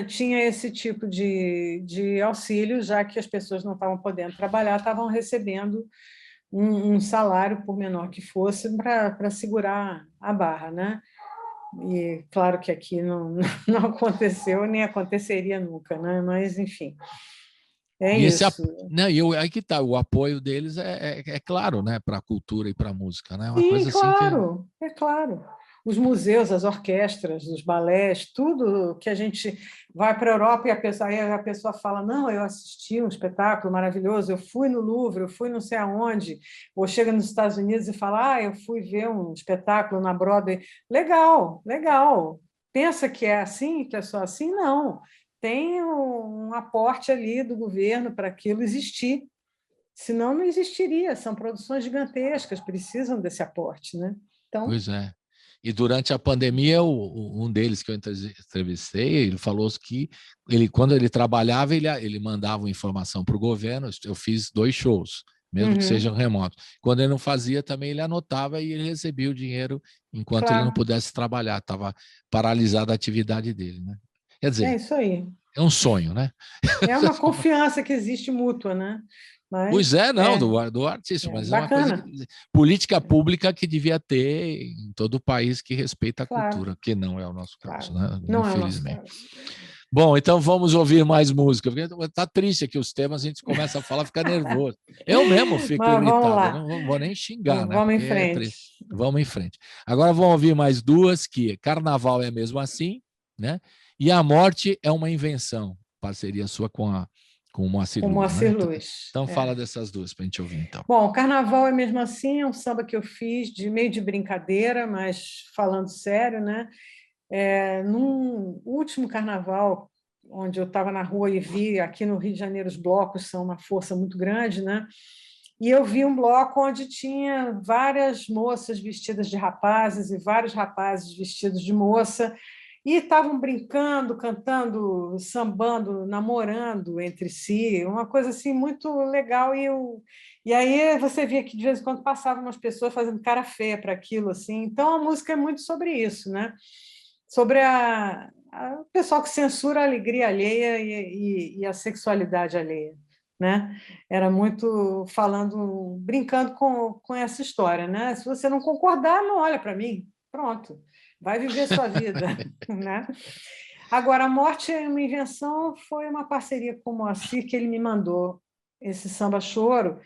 Tinha esse tipo de auxílio, já que as pessoas não estavam podendo trabalhar, estavam recebendo um salário, por menor que fosse, para segurar a barra, né? E claro que aqui não aconteceu, nem aconteceria nunca, né? Mas, enfim, isso. Aí que tá, o apoio deles é claro, né? Para a cultura e para a música, né? Sim, coisa claro, assim que... claro. Os museus, as orquestras, os balés, tudo que a gente vai para a Europa e a pessoa fala, não, eu assisti um espetáculo maravilhoso, eu fui no Louvre, eu fui não sei aonde, ou chega nos Estados Unidos e fala, eu fui ver um espetáculo na Broadway. Legal. Pensa que é assim, que é só assim? Não. Tem um aporte ali do governo para aquilo existir. Senão não existiria, são produções gigantescas, precisam desse aporte, né? Então, Pois é. E durante a pandemia, um deles que eu entrevistei, ele falou que quando ele trabalhava, ele mandava informação para o governo. Eu fiz 2 shows, mesmo que sejam remotos. Quando ele não fazia, também ele anotava e ele recebia o dinheiro enquanto ele não pudesse trabalhar. Estava paralisada a atividade dele, né? Quer é dizer, isso aí. é um sonho, né? É uma confiança que existe mútua, né? Mas, Pois é, não, do artista, mas é uma coisa política pública que devia ter em todo o país que respeita a cultura, que não é o nosso caso, né? Não Infelizmente. é o nosso caso. Bom, então vamos ouvir mais música, porque está triste aqui os temas, a gente começa a falar, fica nervoso. Eu mesmo fico Mas irritado, vamos lá. não vou nem xingar, né? Vamos em Porque frente. Vamos em frente. Agora vamos ouvir mais 2, que Carnaval é mesmo assim, né? E A Morte é uma Invenção, parceria sua com o Moacir Com o Luz, Moacir né? Luz. Então fala dessas 2 para a gente ouvir, então. Bom, Carnaval é mesmo assim, é um samba que eu fiz meio de brincadeira, mas falando sério, né? Num último Carnaval, onde eu estava na rua e vi, aqui no Rio de Janeiro, os blocos são uma força muito grande, né? E eu vi um bloco onde tinha várias moças vestidas de rapazes e vários rapazes vestidos de moça, e estavam brincando, cantando, sambando, namorando entre si, uma coisa assim muito legal. E aí você via que de vez em quando passavam umas pessoas fazendo cara feia para aquilo, assim. Então a música é muito sobre isso, né? Sobre o pessoal que censura a alegria alheia e a sexualidade alheia, né? Era muito falando, brincando com essa história, né? Se você não concordar, não olha para mim, pronto, vai viver sua vida, né? Agora, A Morte é uma Invenção foi uma parceria com o Moacir, que ele me mandou esse samba choro,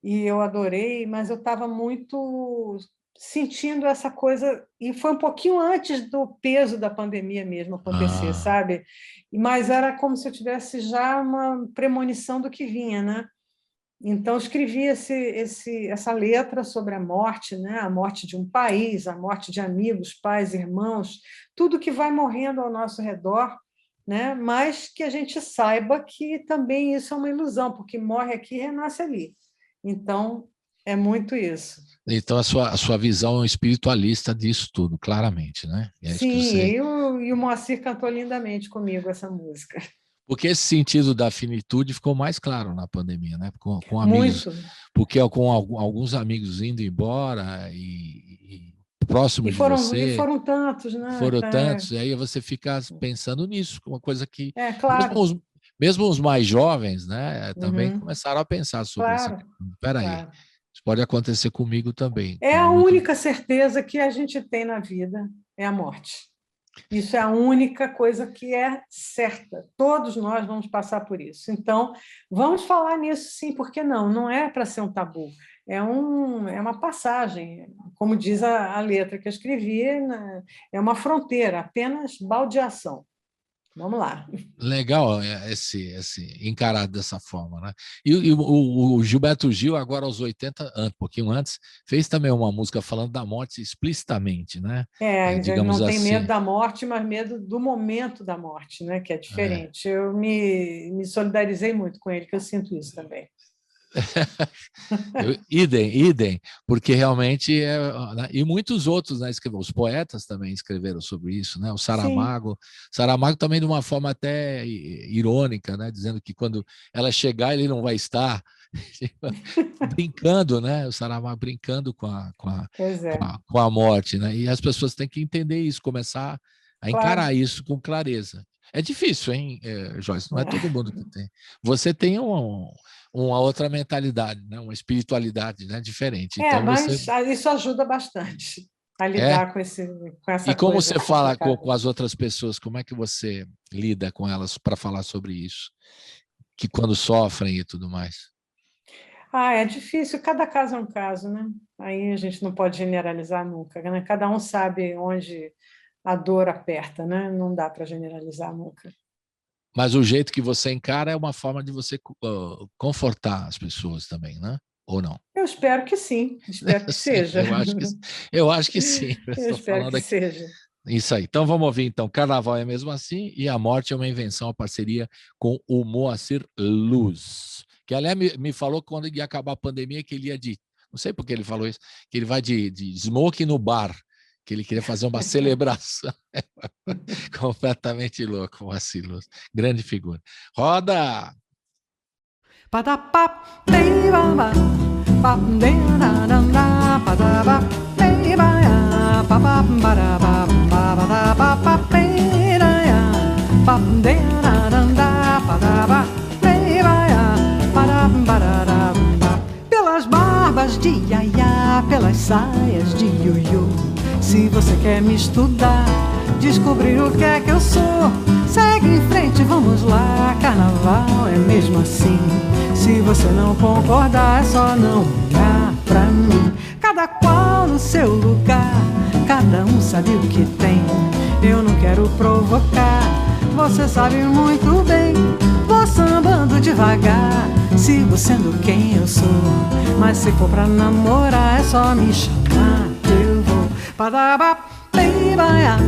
e eu adorei, mas eu estava muito sentindo essa coisa, e foi um pouquinho antes do peso da pandemia mesmo acontecer, sabe? Mas era como se eu tivesse já uma premonição do que vinha, né? Então, escrevi essa letra sobre a morte, né? A morte de um país, a morte de amigos, pais, irmãos, tudo que vai morrendo ao nosso redor, né? Mas que a gente saiba que também isso é uma ilusão, porque morre aqui e renasce ali. Então, é muito isso. Então, a sua visão espiritualista disso tudo, claramente, né? Sim, e o Moacir cantou lindamente comigo essa música. Porque esse sentido da finitude ficou mais claro na pandemia, né? Com amigos. Muito. Porque com alguns amigos indo embora e próximos de você. E foram tantos, né? Foram tantos, e aí você fica pensando nisso, uma coisa que. Claro. Mesmo os mais jovens, né? Também começaram a pensar sobre isso. Espera aí. Isso pode acontecer comigo também. É a única certeza que a gente tem na vida, é a morte. Isso é a única coisa que é certa. Todos nós vamos passar por isso. Então, vamos falar nisso sim, por que não? Não é para ser um tabu. É uma passagem. Como diz a letra que eu escrevi, né? É uma fronteira, apenas baldeação. Vamos lá. Legal esse encarado dessa forma, né? E o Gilberto Gil, agora aos 80 anos, um pouquinho antes, fez também uma música falando da morte explicitamente, né? Digamos não tem assim. Medo da morte, mas medo do momento da morte, né? Que é diferente. Eu me solidarizei muito com ele, que eu sinto isso também. idem, porque realmente né? E muitos outros, né, os poetas também escreveram sobre isso, né? O Saramago também de uma forma até irônica, né, dizendo que quando ela chegar ele não vai estar, brincando, né? O Saramago brincando com a morte, né? E as pessoas têm que entender isso, começar a encarar isso com clareza. É difícil, hein, Joyce? Não é todo mundo que tem. Você tem uma outra mentalidade, né? Uma espiritualidade, né? Diferente. Então, mas isso ajuda bastante a lidar com essa coisa. E como você fala com as outras pessoas, como é que você lida com elas para falar sobre isso? Que quando sofrem e tudo mais. É difícil, cada caso é um caso, né? Aí a gente não pode generalizar nunca, né? Cada um sabe onde a dor aperta, né? Não dá para generalizar nunca. Mas o jeito que você encara é uma forma de você confortar as pessoas também, né? Ou não? Eu espero que sim, espero que seja. Eu acho que sim. Eu espero que seja. Isso aí. Então vamos ouvir então. Carnaval é mesmo assim e A Morte é uma Invenção, a parceria com o Moacir Luz. Que aliás me falou que quando ia acabar a pandemia que ele ia não sei por que ele falou isso, que ele vai de smoke no bar, que ele queria fazer uma celebração. Completamente louco, vaciloso. Grande figura. Roda! Pelas barbas de iaiá, pelas saias de ioiô. Se você quer me estudar, descobrir o que é que eu sou, segue em frente, vamos lá. Carnaval é mesmo assim. Se você não concordar, é só não olhar pra mim. Cada qual no seu lugar, cada um sabe o que tem. Eu não quero provocar, você sabe muito bem. Vou sambando devagar, sigo sendo quem eu sou. Mas se for pra namorar, é só me chamar que eu vou. Padaba, beibaiá,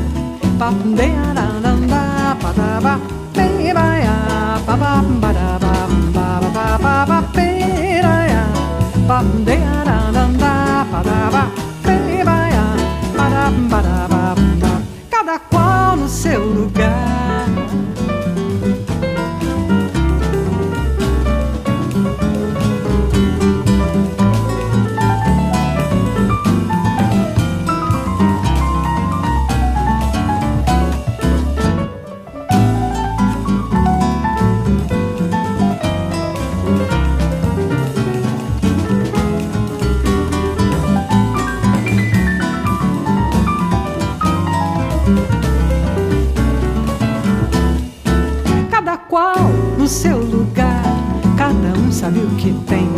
papundearandá, padaba, beibaiá, bababadaba, babababa, beiraiá, papundearandá, padaba, beibaiá, bababadaba. Cada qual no seu lugar. No seu lugar, cada um sabe o que tem.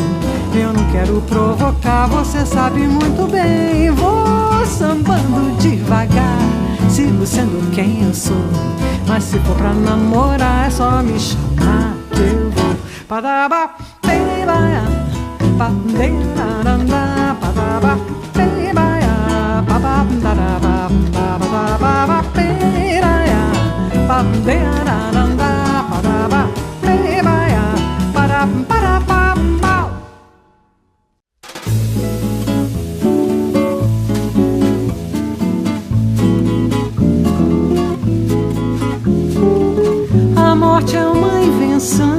Eu não quero provocar, você sabe muito bem. Vou sambando devagar, sigo sendo quem eu sou. Mas se for pra namorar, é só me chamar que eu vou. Padaba, beibaiá, papundeirarandá, padaba, beibaiá, bababdarabá, babababa, beiraiá, papundeirarandá, padaba. A morte é uma invenção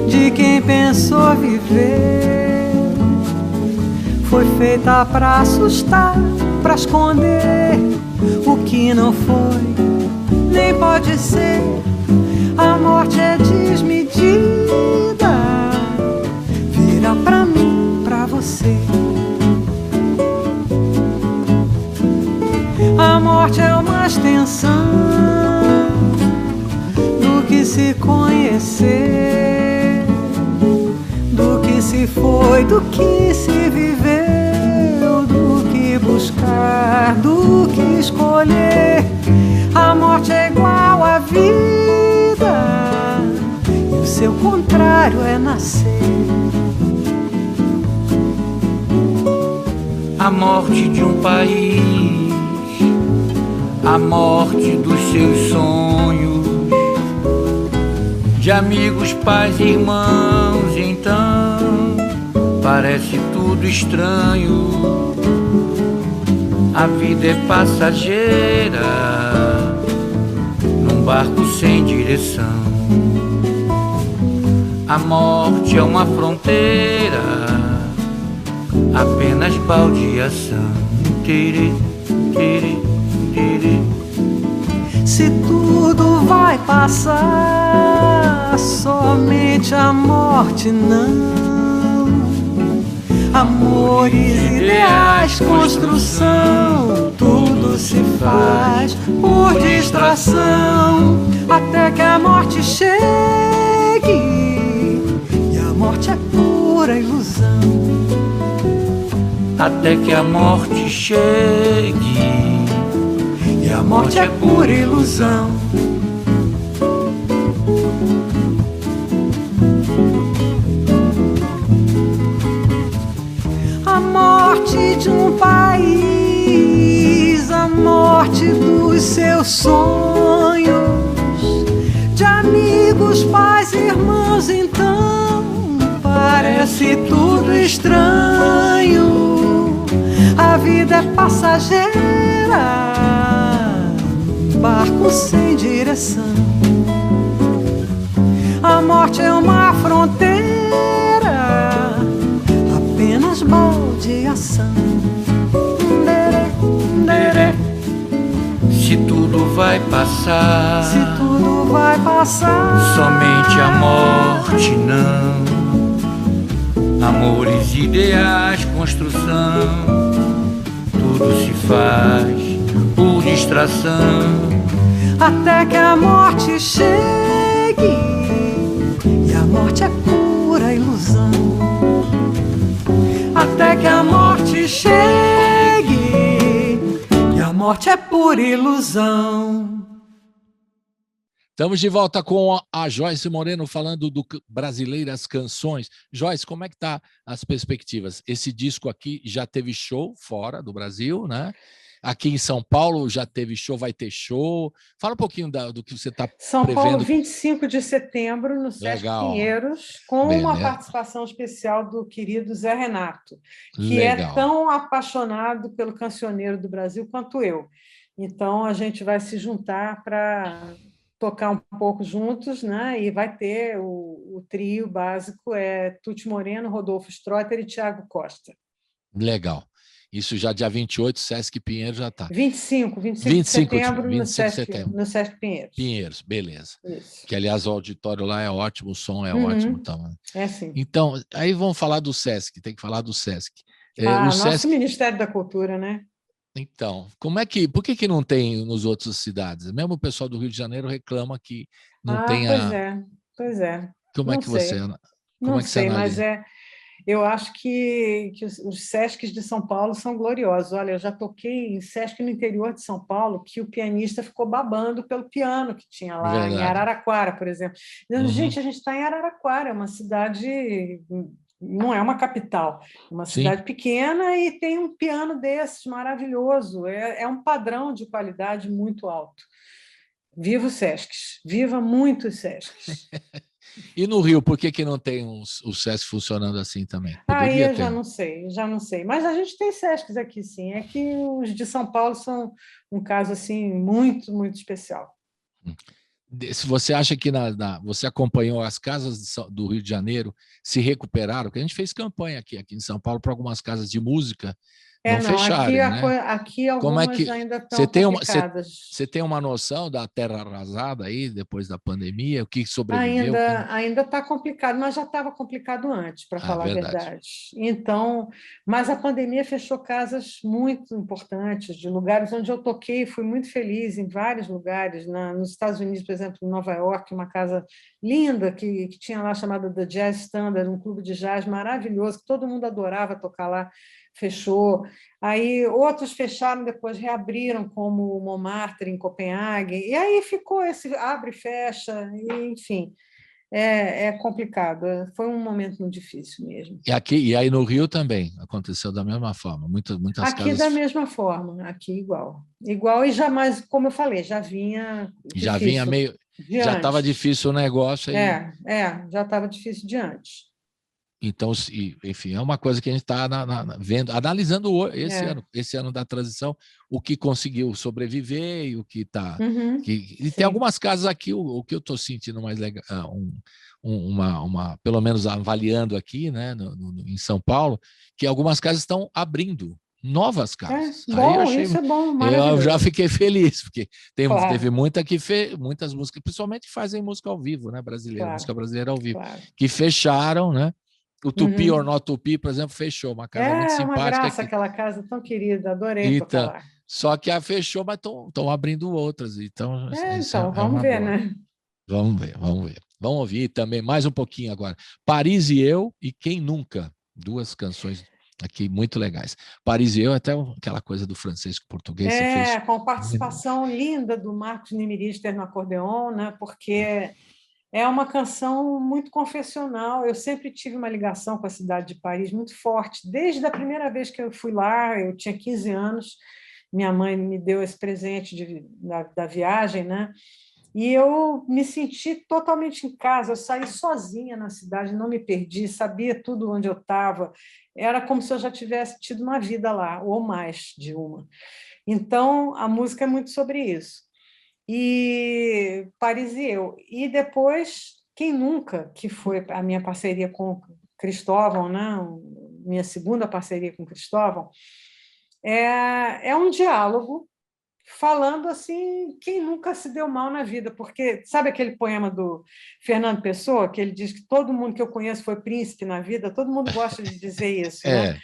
de quem pensou viver. Foi feita pra assustar, pra esconder o que não foi, nem pode ser. A morte é desmedida, vira pra mim, pra você. A morte é uma extensão do que se conhecer, do que se foi, do que se viveu, do que buscar, do que escolher. A morte é igual à vida, e o seu contrário é nascer. A morte de um país, a morte dos seus sonhos, de amigos, pais, irmãos. Então parece tudo estranho. A vida é passageira num barco sem direção. A morte é uma fronteira, apenas baldeação. Tiri, tiri, tiri. Se tudo vai passar, somente a morte não. Amores, ideais, construção, tudo se faz por distração, até que a morte chegue, e a morte é pura ilusão. Até que a morte chegue, e a morte é pura ilusão. A morte de um país, a morte dos seus sonhos, de amigos amigos, pais, irmãos, então parece tudo estranho. A vida é passageira, barco sem direção. A morte é uma fronteira, apenas baldeação. Se tudo vai passar, Se tudo vai passar, somente a morte não. Amores, ideais, construção, tudo se faz por distração. até que a morte chegue, e a morte é pura ilusão. Até que a morte chegue, e a morte é pura ilusão. Estamos de volta com a Joyce Moreno falando do Brasileiras Canções. Joyce, como é que tá as perspectivas? Esse disco aqui já teve show fora do Brasil, né? Aqui em São Paulo já teve show, vai ter show. Fala um pouquinho do que você está São prevendo. Paulo, 25 de setembro, no Sesc Legal. Pinheiros, com uma Beleza. participação especial do querido Zé Renato, que Legal. é tão apaixonado pelo cancioneiro do Brasil quanto eu. Então, a gente vai se juntar para tocar um pouco juntos, né? E vai ter o trio básico, Tuti Moreno, Rodolfo Strotter e Tiago Costa. Legal. Isso já dia 28, Sesc Pinheiros já está. 25 de 25 setembro, de no setembro. Sesc Pinheiros. Pinheiros, beleza. Isso. Que, aliás, o auditório lá é ótimo, o som é Uhum. ótimo. Então, É sim. então, aí vamos falar do Sesc, tem que falar do Sesc. Ah, O Sesc, nosso Ministério da Cultura, né? então, por que não tem nos outras cidades? Mesmo o pessoal do Rio de Janeiro reclama que não tem Pois é. Como é Não que sei. você... Como Não é que você sei, mas analisa? eu acho que os Sescs de São Paulo são gloriosos. Olha, eu já toquei em Sesc no interior de São Paulo, que o pianista ficou babando pelo piano que tinha lá Verdade. em Araraquara, por exemplo. Uhum. Gente, a gente está em Araraquara, é uma cidade, não é uma capital, é uma Sim. cidade pequena e tem um piano desses maravilhoso. É um padrão de qualidade muito alto. Viva os Sescs, viva muito os Sescs. E no Rio, por que não tem o Sesc funcionando assim também? Aí Poderia eu ter. já não sei. Mas a gente tem Sescs aqui, sim. É que os de São Paulo são um caso assim muito, muito especial. Se você acha que você acompanhou as casas do Rio de Janeiro se recuperaram, porque a gente fez campanha aqui em São Paulo para algumas casas de música não fecharem, né? Aqui Como é algumas que ainda você estão tem complicadas. Você tem uma noção da terra arrasada aí depois da pandemia? O que sobreviveu? Ainda está complicado, mas já estava complicado antes, para falar verdade. a verdade. Então, mas a pandemia fechou casas muito importantes, de lugares onde eu toquei, fui muito feliz em vários lugares, nos Estados Unidos, por exemplo, em Nova York, uma casa linda que tinha lá chamada The Jazz Standard, um clube de jazz maravilhoso, que todo mundo adorava tocar lá, fechou. Aí outros fecharam, depois reabriram, como o Montmartre, em Copenhague, e aí ficou esse abre e fecha, e, enfim, é complicado. Foi um momento muito difícil mesmo. E aí no Rio também aconteceu da mesma forma. Muitas Aqui casas... da mesma forma, aqui igual. Igual, e jamais, como eu falei, já vinha difícil. Já vinha meio... Já estava difícil o negócio. Aí... já estava difícil de antes. Então, enfim, é uma coisa que a gente está vendo, analisando esse ano da transição, o que conseguiu sobreviver e o que está... E tem algumas casas aqui, o que eu estou sentindo mais legal, pelo menos avaliando aqui, né, em São Paulo, que algumas casas estão abrindo novas casas. Isso é bom, eu já fiquei feliz, porque Claro. teve muitas músicas, principalmente que fazem música ao vivo, né, brasileira, música brasileira ao vivo, que fecharam, né? O Tupi or Not Tupi, por exemplo, fechou. Uma casa muito simpática. É uma graça aquela casa tão querida, adorei tocar lá. Só que a fechou, mas estão abrindo outras. Então, vamos ver, né? Vamos ver. Vamos ouvir também mais um pouquinho agora. Paris e Eu e Quem Nunca. Duas canções aqui muito legais. Paris e Eu, até aquela coisa do francês com português. Com participação linda do Marcos Nimirister no acordeon, né? Porque... é uma canção muito confessional. Eu sempre tive uma ligação com a cidade de Paris muito forte. Desde a primeira vez que eu fui lá, eu tinha 15 anos, minha mãe me deu esse presente da viagem, né? E eu me senti totalmente em casa, eu saí sozinha na cidade, não me perdi, sabia tudo onde eu estava. Era como se eu já tivesse tido uma vida lá, ou mais de uma. Então, a música é muito sobre isso. E Paris e eu. E depois, Quem Nunca, que foi a minha parceria com Cristóvão, né? Minha segunda parceria com Cristóvão, é um diálogo falando assim, quem nunca se deu mal na vida, porque sabe aquele poema do Fernando Pessoa, que ele diz que todo mundo que eu conheço foi príncipe na vida, todo mundo gosta de dizer isso, né?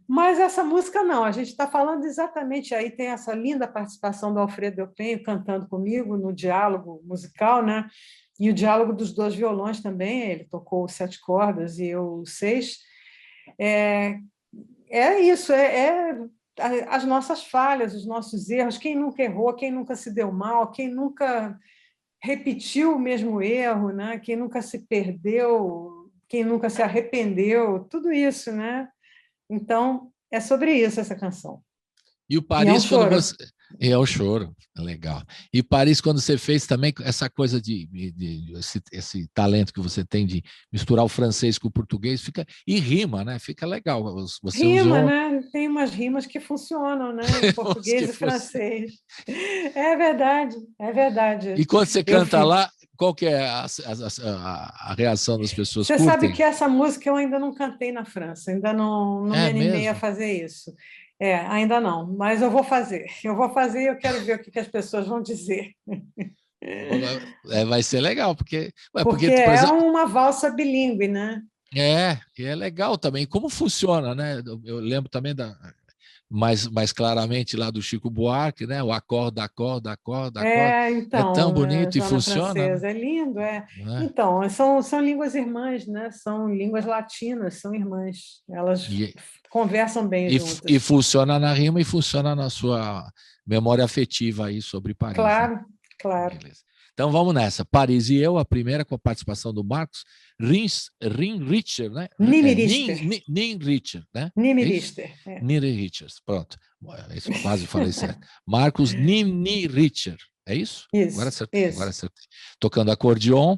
Mas essa música não, a gente está falando exatamente, aí tem essa linda participação do Alfredo Delpenho cantando comigo no diálogo musical, né? E o diálogo dos 2 violões também, ele tocou 7 cordas e eu 6. É isso, as nossas falhas, os nossos erros, quem nunca errou, quem nunca se deu mal, quem nunca repetiu o mesmo erro, né? Quem nunca se perdeu, quem nunca se arrependeu, tudo isso, né? Então, é sobre isso essa canção. E o Paris, e é um quando você... É o choro, legal. E Paris, quando você fez também essa coisa esse talento que você tem de misturar o francês com o português, e rima, né? Fica legal. Você rima, usou... né? Tem umas rimas que funcionam, né? Em português e francês. É verdade, é verdade. E quando você canta lá, qual que é a reação das pessoas? Você curtem? sabe que essa música eu ainda não cantei na França, ainda não me animei mesmo? a fazer isso. Ainda não, mas eu vou fazer. Eu vou fazer e eu quero ver o que as pessoas vão dizer. Vai ser legal, porque por exemplo, uma valsa bilíngue, né? E é legal também. Como funciona, né? Eu lembro também mais claramente lá do Chico Buarque, né? O acorde, acorde, acorde, acorde. Então, é tão bonito e funciona. Francesa, é lindo, Então, são línguas irmãs, né? São línguas latinas, são irmãs. Elas conversam bem juntas. E funciona na rima e funciona na sua memória afetiva aí sobre Paris. Claro, né? claro. Beleza. Então vamos nessa. Paris e eu, a primeira com a participação do Marcos Rinrichter, né? Rinrichter, né? Rinrichter, pronto. Isso, quase falei certo. Marcos Rinrichter, é isso? Isso. Agora acertei. Tocando acordeon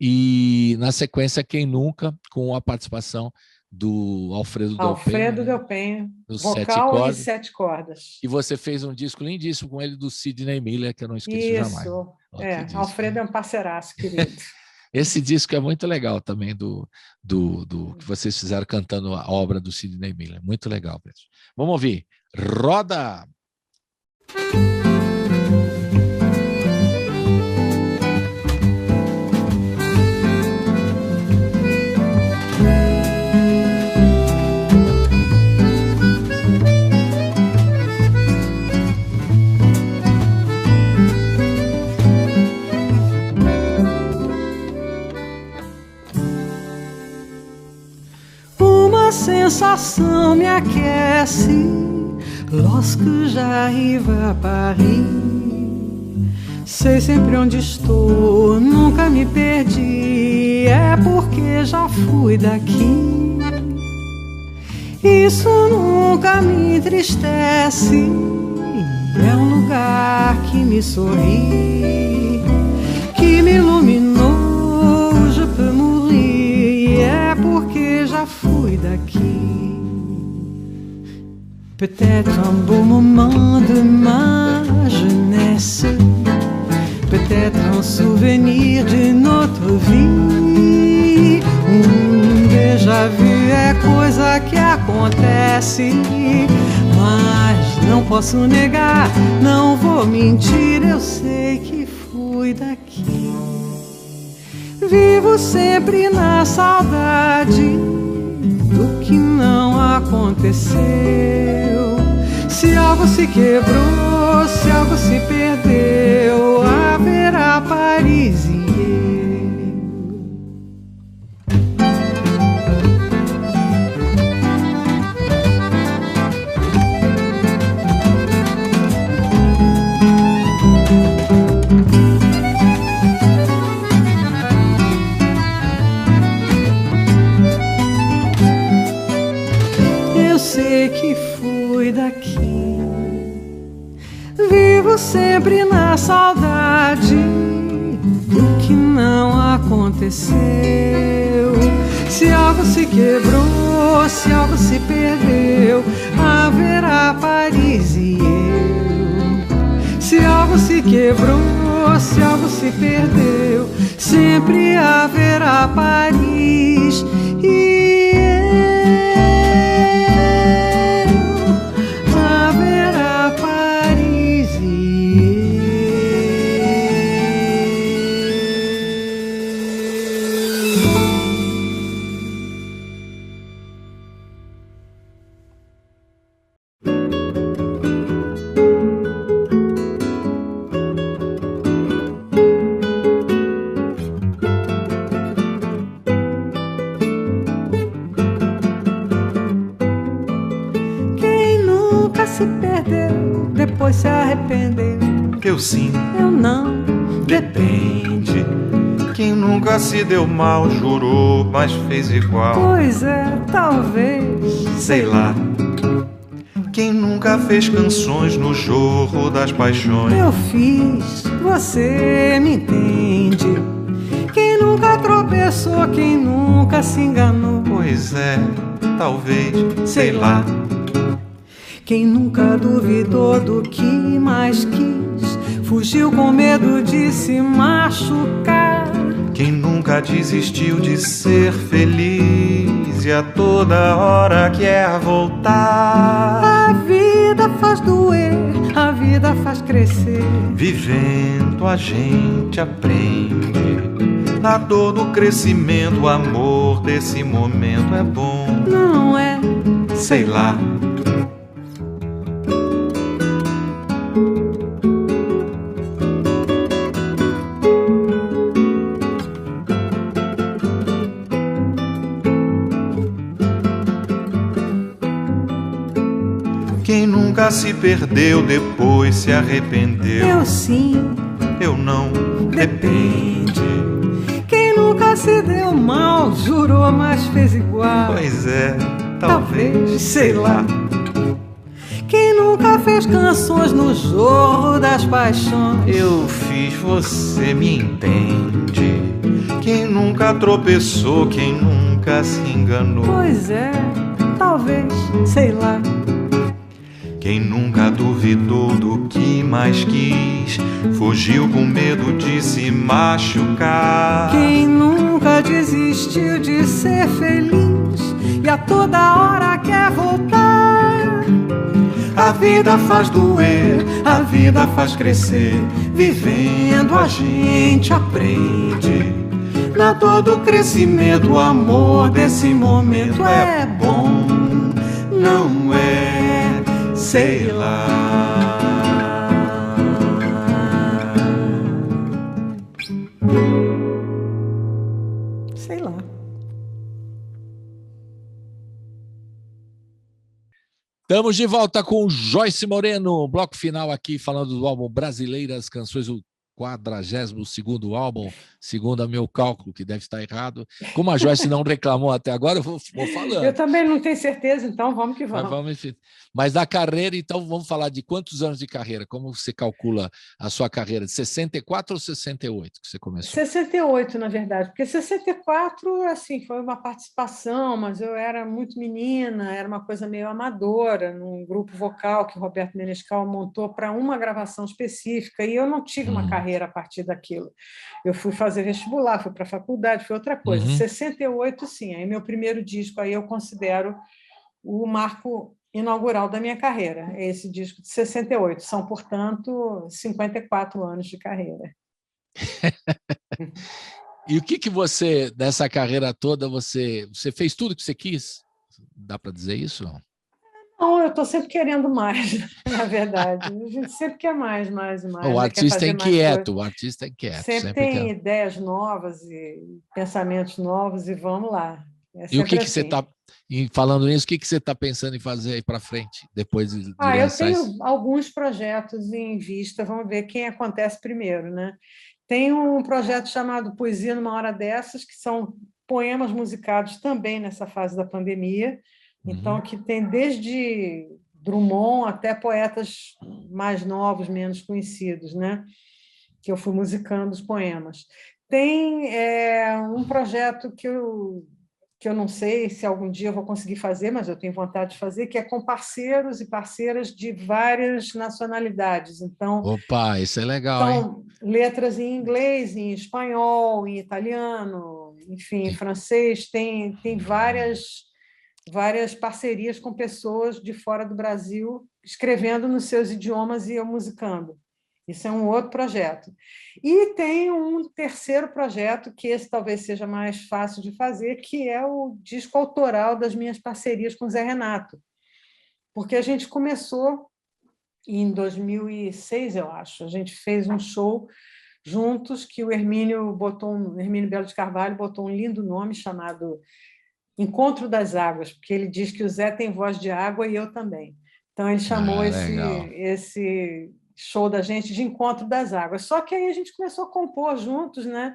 e na sequência Quem Nunca, com a participação do Alfredo Delpenho, vocal e 7 cordas. E você fez um disco lindíssimo com ele do Sidney Miller, que eu não esqueço jamais. Isso, Alfredo é um parceiraço, querido. Esse disco é muito legal também, do que vocês fizeram cantando a obra do Sidney Miller. Muito legal, Pedro. Vamos ouvir. Roda! Uma sensação me aquece lorsque j'arrive à Paris. Sei sempre onde estou, nunca me perdi, é porque já fui daqui. Isso nunca me entristece, é um lugar que me sorri, que me iluminou, je peux mourir, é porque já fui daqui. Peut-être un beau moment de ma jeunesse, peut-être un souvenir d'une autre vie. Déjà vu é coisa que acontece, mas não posso negar, não vou mentir, eu sei que fui daqui. Vivo sempre na saudade do que não aconteceu. Se algo se quebrou, se algo se perdeu, haverá Paris e eu sei que fui daqui. Vivo sempre na saudade do que não aconteceu. Se algo se quebrou, se algo se perdeu, haverá Paris e eu. Se algo se quebrou, se algo se perdeu, sempre haverá Paris e eu. Haverá Paris e se perdeu, depois se arrependeu. Eu sim, Eu não, depende. Quem nunca se deu mal, jurou, mas fez igual. Pois é, talvez. Sei lá. Quem nunca fez canções no jorro das paixões. Eu fiz, você me entende. Quem nunca tropeçou, quem nunca se enganou. Pois é, talvez, sei lá. Quem nunca duvidou do que mais quis, fugiu com medo de se machucar. Quem nunca desistiu de ser feliz e a toda hora quer voltar. A vida faz doer, a vida faz crescer. Vivendo a gente aprende. Na dor do crescimento, o amor desse momento é bom. Não é, sei lá. Quem nunca se perdeu, depois se arrependeu. Eu sim, eu não, depende. Quem nunca se deu mal, jurou, mas fez igual. Pois é, talvez, sei lá. Quem nunca fez canções no jorro das paixões. Eu fiz, você me entende. Quem nunca tropeçou, quem nunca se enganou. Pois é, talvez, sei lá. Quem nunca duvidou do que mais quis, fugiu com medo de se machucar. Quem nunca desistiu de ser feliz e a toda hora quer voltar. A vida faz doer, a vida faz crescer. Vivendo a gente aprende. Na dor do crescimento, o amor desse momento é bom. Não é, sei lá. Sei lá. Estamos de volta com Joyce Moreno, bloco final aqui, falando do álbum Brasileiras Canções, o 42º álbum, segundo a meu cálculo, que deve estar errado. Como a Joyce não reclamou até agora, eu vou falando. Eu também não tenho certeza, então vamos que vamos. Mas da carreira, então, vamos falar de quantos anos de carreira? Como você calcula a sua carreira? De 64 ou 68 que você começou? 68, na verdade, porque 64, assim, foi uma participação, mas eu era muito menina, era uma coisa meio amadora, num grupo vocal que o Roberto Menescal montou para uma gravação específica, e eu não tive uma carreira a partir daquilo. Eu fui fazer vestibular, fui para a faculdade, foi outra coisa. 68, sim, aí meu primeiro disco, aí eu considero o marco inaugural da minha carreira, esse disco de 68. São, portanto, 54 anos de carreira. E o que você, dessa carreira toda, você fez tudo que você quis? Dá para dizer isso? Não, eu estou sempre querendo mais, na verdade. A gente sempre quer mais. O artista é inquieto, Sempre tem ideias novas e pensamentos novos, e vamos lá. E o que você está, falando nisso, o que você está pensando em fazer aí para frente, depois de lançar eu tenho alguns projetos em vista, vamos ver quem acontece primeiro, né? Tem um projeto chamado Poesia numa Hora Dessas, que são poemas musicados também nessa fase da pandemia, então que tem desde Drummond até poetas mais novos, menos conhecidos, né? que eu fui musicando os poemas. Tem um projeto que eu não sei se algum dia eu vou conseguir fazer, mas eu tenho vontade de fazer, que é com parceiros e parceiras de várias nacionalidades. Então, Opa, isso é legal, hein? são letras em inglês, em espanhol, em italiano, enfim, em francês. Tem várias parcerias com pessoas de fora do Brasil, escrevendo nos seus idiomas e eu musicando. Isso é um outro projeto. E tem um terceiro projeto, que esse talvez seja mais fácil de fazer, que é o disco autoral das minhas parcerias com o Zé Renato. Porque a gente começou em 2006, eu acho. A gente fez um show juntos que o Hermínio Belo de Carvalho botou um lindo nome chamado Encontro das Águas, porque ele diz que o Zé tem voz de água e eu também. Então, ele chamou esse show da gente de Encontro das Águas. Só que aí a gente começou a compor juntos, né?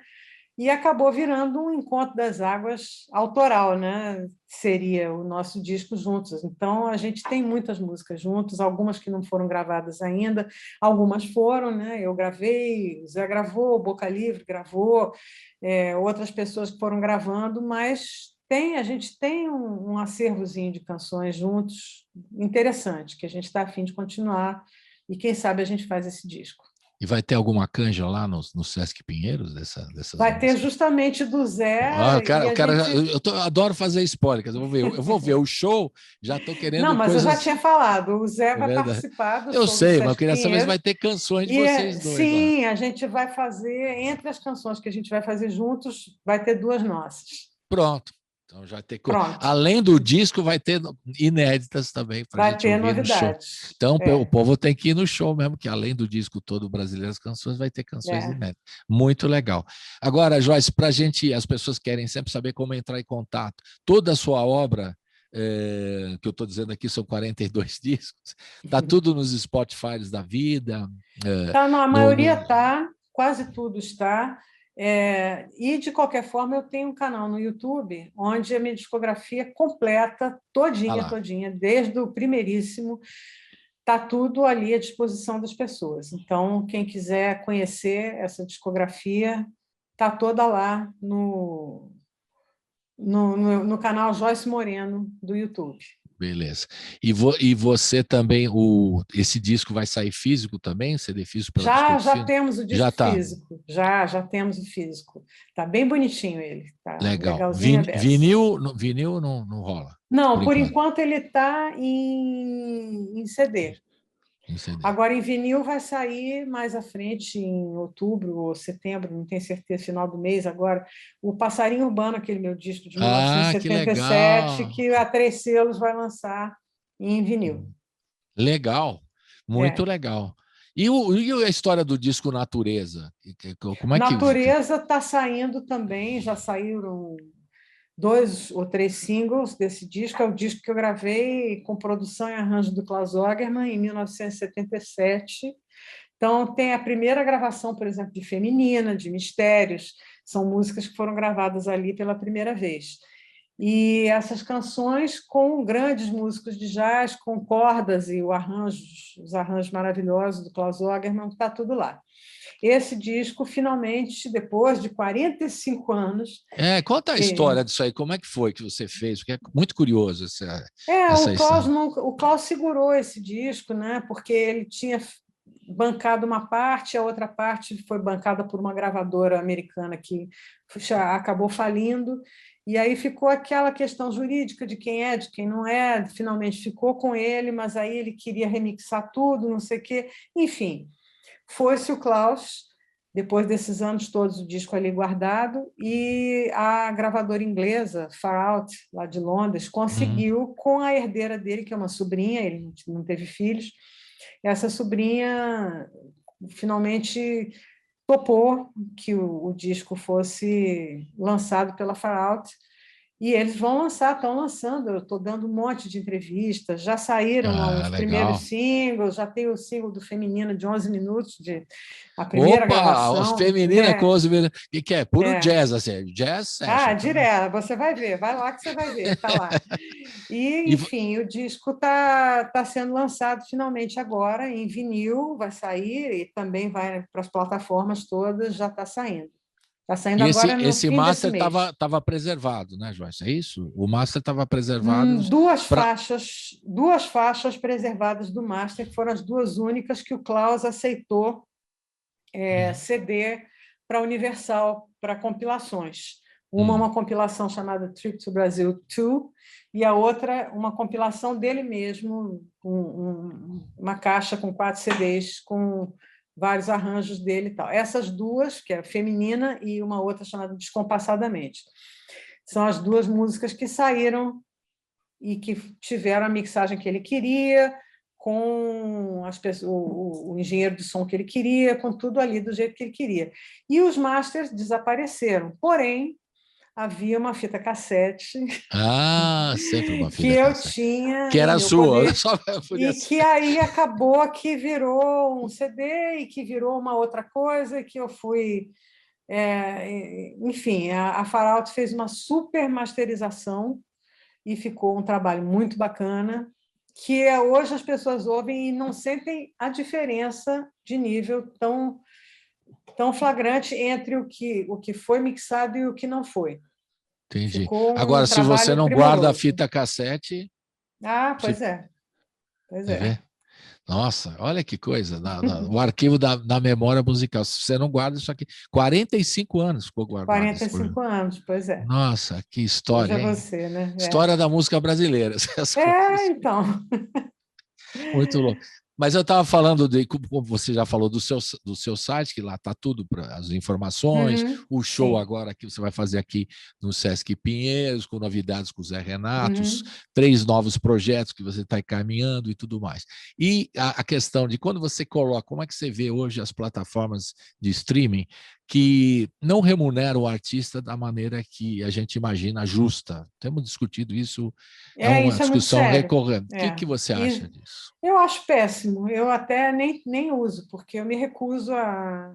E acabou virando um Encontro das Águas autoral, né? Seria o nosso disco juntos. Então, a gente tem muitas músicas juntos, algumas que não foram gravadas ainda, algumas foram, né? Eu gravei, o Zé gravou, o Boca Livre gravou, outras pessoas que foram gravando, mas a gente tem um acervozinho de canções juntos interessante, que a gente está a fim de continuar, e quem sabe a gente faz esse disco. E vai ter alguma canja lá no Sesc Pinheiros dessas vai ter músicas? justamente do Zé. Eu adoro fazer spoiler, eu vou ver o show, já estou querendo. Não, mas coisas... eu já tinha falado, o Zé vai participar do show. Eu sei, do mas eu queria saber se vai ter canções de vocês dois. Sim, lá. A gente vai fazer, entre as canções que a gente vai fazer juntos, vai ter 2 nossas. Pronto. Então já tem. Além do disco, vai ter inéditas também para a gente ouvir novidades. No show. Então o povo tem que ir no show mesmo, que além do disco todo brasileiro, as canções, vai ter canções inéditas. Muito legal. Agora, Joyce, para a gente, as pessoas querem sempre saber como entrar em contato. Toda a sua obra, que eu estou dizendo aqui, são 42 discos, está tudo nos Spotify da vida? Tá, não, a maioria está, quase tudo está. E, de qualquer forma, eu tenho um canal no YouTube onde a minha discografia completa, todinha, desde o primeiríssimo, está tudo ali à disposição das pessoas. Então, quem quiser conhecer essa discografia, está toda lá no canal Joyce Moreno, do YouTube. Beleza. E você também, esse disco vai sair físico também? CD físico? Já temos o disco físico. Já temos o físico. Está bem bonitinho ele. Tá legal. Vinil não rola? Não, por enquanto ele está em CD. Agora, em vinil vai sair mais à frente, em outubro ou setembro, não tenho certeza, final do mês agora, o Passarinho Urbano, aquele meu disco de 1977, que a 3 Selos vai lançar em vinil. Legal, muito legal. E a história do disco Natureza? Como é Natureza está saindo também, já saíram 2 ou 3 singles desse disco. É o disco que eu gravei com produção e arranjo do Klaus Ogerman em 1977. Então, tem a primeira gravação, por exemplo, de Feminina, de Mistérios, são músicas que foram gravadas ali pela primeira vez. E essas canções com grandes músicos de jazz, com cordas e os arranjos maravilhosos do Klaus Ogerman, está tudo lá. Esse disco, finalmente, depois de 45 anos... Conta a história disso aí, como é que foi que você fez? Porque é muito curioso essa o Klaus segurou esse disco, né? Porque ele tinha bancado uma parte, a outra parte foi bancada por uma gravadora americana que acabou falindo, e aí ficou aquela questão jurídica de quem é, de quem não é, finalmente ficou com ele, mas aí ele queria remixar tudo, não sei o quê, enfim... Foi-se o Klaus, depois desses anos todos, o disco ali guardado, e a gravadora inglesa, Far Out, lá de Londres, conseguiu, com a herdeira dele, que é uma sobrinha, ele não teve filhos, essa sobrinha finalmente topou que o disco fosse lançado pela Far Out, E eles vão lançar, estão lançando, eu estou dando um monte de entrevistas, já saíram os legal. primeiros singles, já tem o single do Feminina de 11 minutos, a primeira Opa, gravação. os Feminina com 11 minutos. O que é? Puro jazz, assim, jazz session. Direto, você vai ver, vai lá que você vai ver, está lá. E, enfim, o disco está sendo lançado finalmente agora, em vinil, vai sair, e também vai para as plataformas todas, já está saindo. Está saindo agora no esse fim master desse mês. estava preservado, né, Joyce? É isso? O master estava preservado. Duas faixas preservadas do master, que foram as duas únicas que o Klaus aceitou ceder para a Universal, para compilações. Uma compilação chamada Trip to Brazil 2, e a outra uma compilação dele mesmo, uma caixa com 4 CDs, com vários arranjos dele e tal. Essas duas, que é Feminina e uma outra chamada Descompassadamente, são as duas músicas que saíram e que tiveram a mixagem que ele queria, com o engenheiro de som que ele queria, com tudo ali do jeito que ele queria. E os masters desapareceram, porém, havia uma fita cassete sempre uma fita que eu cassete. tinha Que era sua. E que aí acabou que virou um CD e que virou uma outra coisa, e que eu fui... enfim, a Far Out fez uma super masterização e ficou um trabalho muito bacana, que hoje as pessoas ouvem e não sentem a diferença de nível tão flagrante entre o que foi mixado e o que não foi. Entendi. Agora, se você não guarda a fita cassete... Pois é. Pois é. Nossa, olha que coisa, o arquivo da memória musical. Se você não guarda isso aqui, 45 anos ficou guardado. 45 anos, pois é. Nossa, que história, Hoje é hein? você, né? História da música brasileira. Então. Muito louco. Mas eu estava falando, como você já falou, do seu site, que lá está tudo, as informações, o show agora que você vai fazer aqui no Sesc Pinheiros, com novidades com o Zé Renato, 3 novos projetos que você está encaminhando e tudo mais. E a questão de quando você coloca, como é que você vê hoje as plataformas de streaming que não remuneram o artista da maneira que a gente imagina justa? Temos discutido isso, é uma discussão recorrente. O que você acha disso? Eu acho péssimo, eu até nem uso, porque eu me recuso a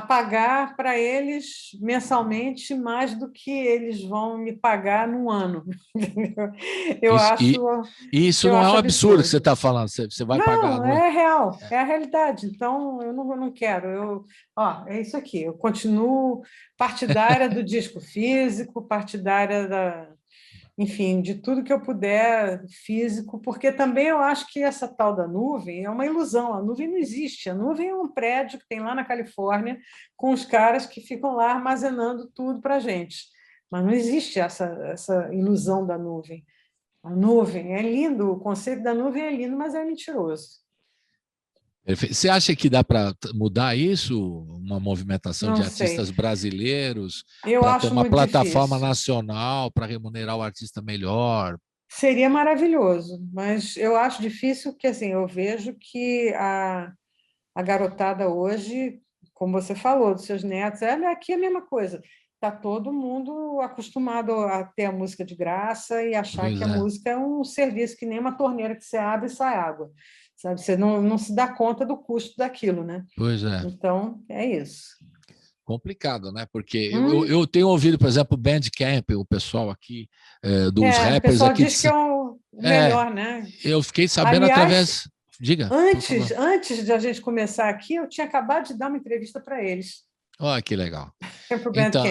pagar para eles mensalmente mais do que eles vão me pagar num ano. Isso não é um absurdo que você está falando, você vai pagar. Não, é real, é a realidade. Então, eu não quero. É isso aqui, eu continuo partidária do disco físico, partidária enfim, de tudo que eu puder físico, porque também eu acho que essa tal da nuvem é uma ilusão, a nuvem não existe, a nuvem é um prédio que tem lá na Califórnia com os caras que ficam lá armazenando tudo para a gente, mas não existe essa ilusão da nuvem. A nuvem é lindo, o conceito da nuvem é lindo, mas é mentiroso. Você acha que dá para mudar isso? Uma movimentação de artistas brasileiros para ter uma plataforma nacional para remunerar o artista melhor? Seria maravilhoso, mas eu acho difícil porque assim, eu vejo que a garotada hoje, como você falou, dos seus netos, aqui é a mesma coisa. Está todo mundo acostumado a ter a música de graça e achar que a música é um serviço que nem uma torneira que você abre e sai água. Sabe? Você não se dá conta do custo daquilo, né? Pois é. Então, é isso. Complicado, né? Porque eu tenho ouvido, por exemplo, o Bandcamp, o pessoal aqui dos rappers. O pessoal aqui diz que é o melhor, né? Eu fiquei sabendo através... Diga. Antes de a gente começar aqui, eu tinha acabado de dar uma entrevista para eles. Olha que legal. Então,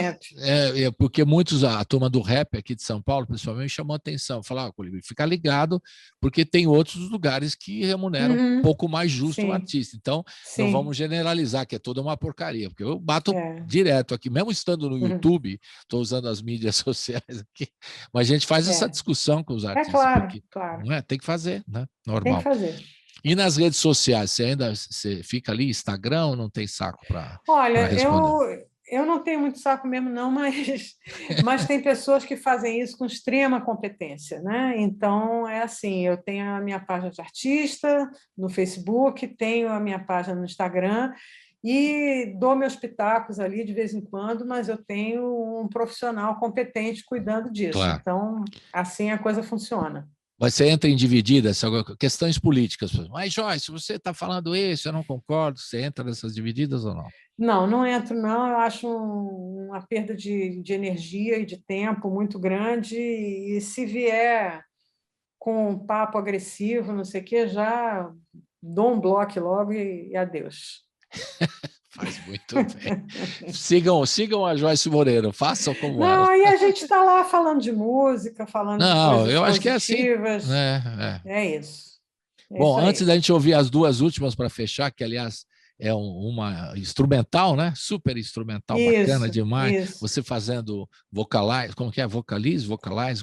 porque a turma do rap aqui de São Paulo, principalmente, chamou a atenção. Falaram, Colibri, fica ligado, porque tem outros lugares que remuneram um pouco mais justo o artista. Então, não vamos generalizar, que é toda uma porcaria, porque eu bato direto aqui, mesmo estando no YouTube, estou usando as mídias sociais aqui, mas a gente faz essa discussão com os artistas. Claro. Não é? Tem que fazer, né? Normal. Tem que fazer. E nas redes sociais, você fica ali, Instagram, ou não tem saco para Olha, responder? eu não tenho muito saco mesmo, não, mas tem pessoas que fazem isso com extrema competência, né? Então, é assim, eu tenho a minha página de artista no Facebook, tenho a minha página no Instagram, e dou meus pitacos ali de vez em quando, mas eu tenho um profissional competente cuidando disso. Claro. Então, assim a coisa funciona. Você entra em divididas, questões políticas. Mas, Joyce, você está falando isso, eu não concordo. Você entra nessas divididas ou não? Não, não entro, não. Eu acho uma perda de energia e de tempo muito grande. E se vier com um papo agressivo, não sei o quê, já dou um bloco logo e adeus. Faz muito bem. Sigam a Joyce Moreira, façam como não, ela. Aí a gente está lá falando de música, falando de coisas eu acho que é assim. É isso. Bom, antes da gente ouvir as duas últimas para fechar, que aliás é uma instrumental, né? Super instrumental, bacana demais. Isso. Você fazendo vocalize, como que é? Vocalize,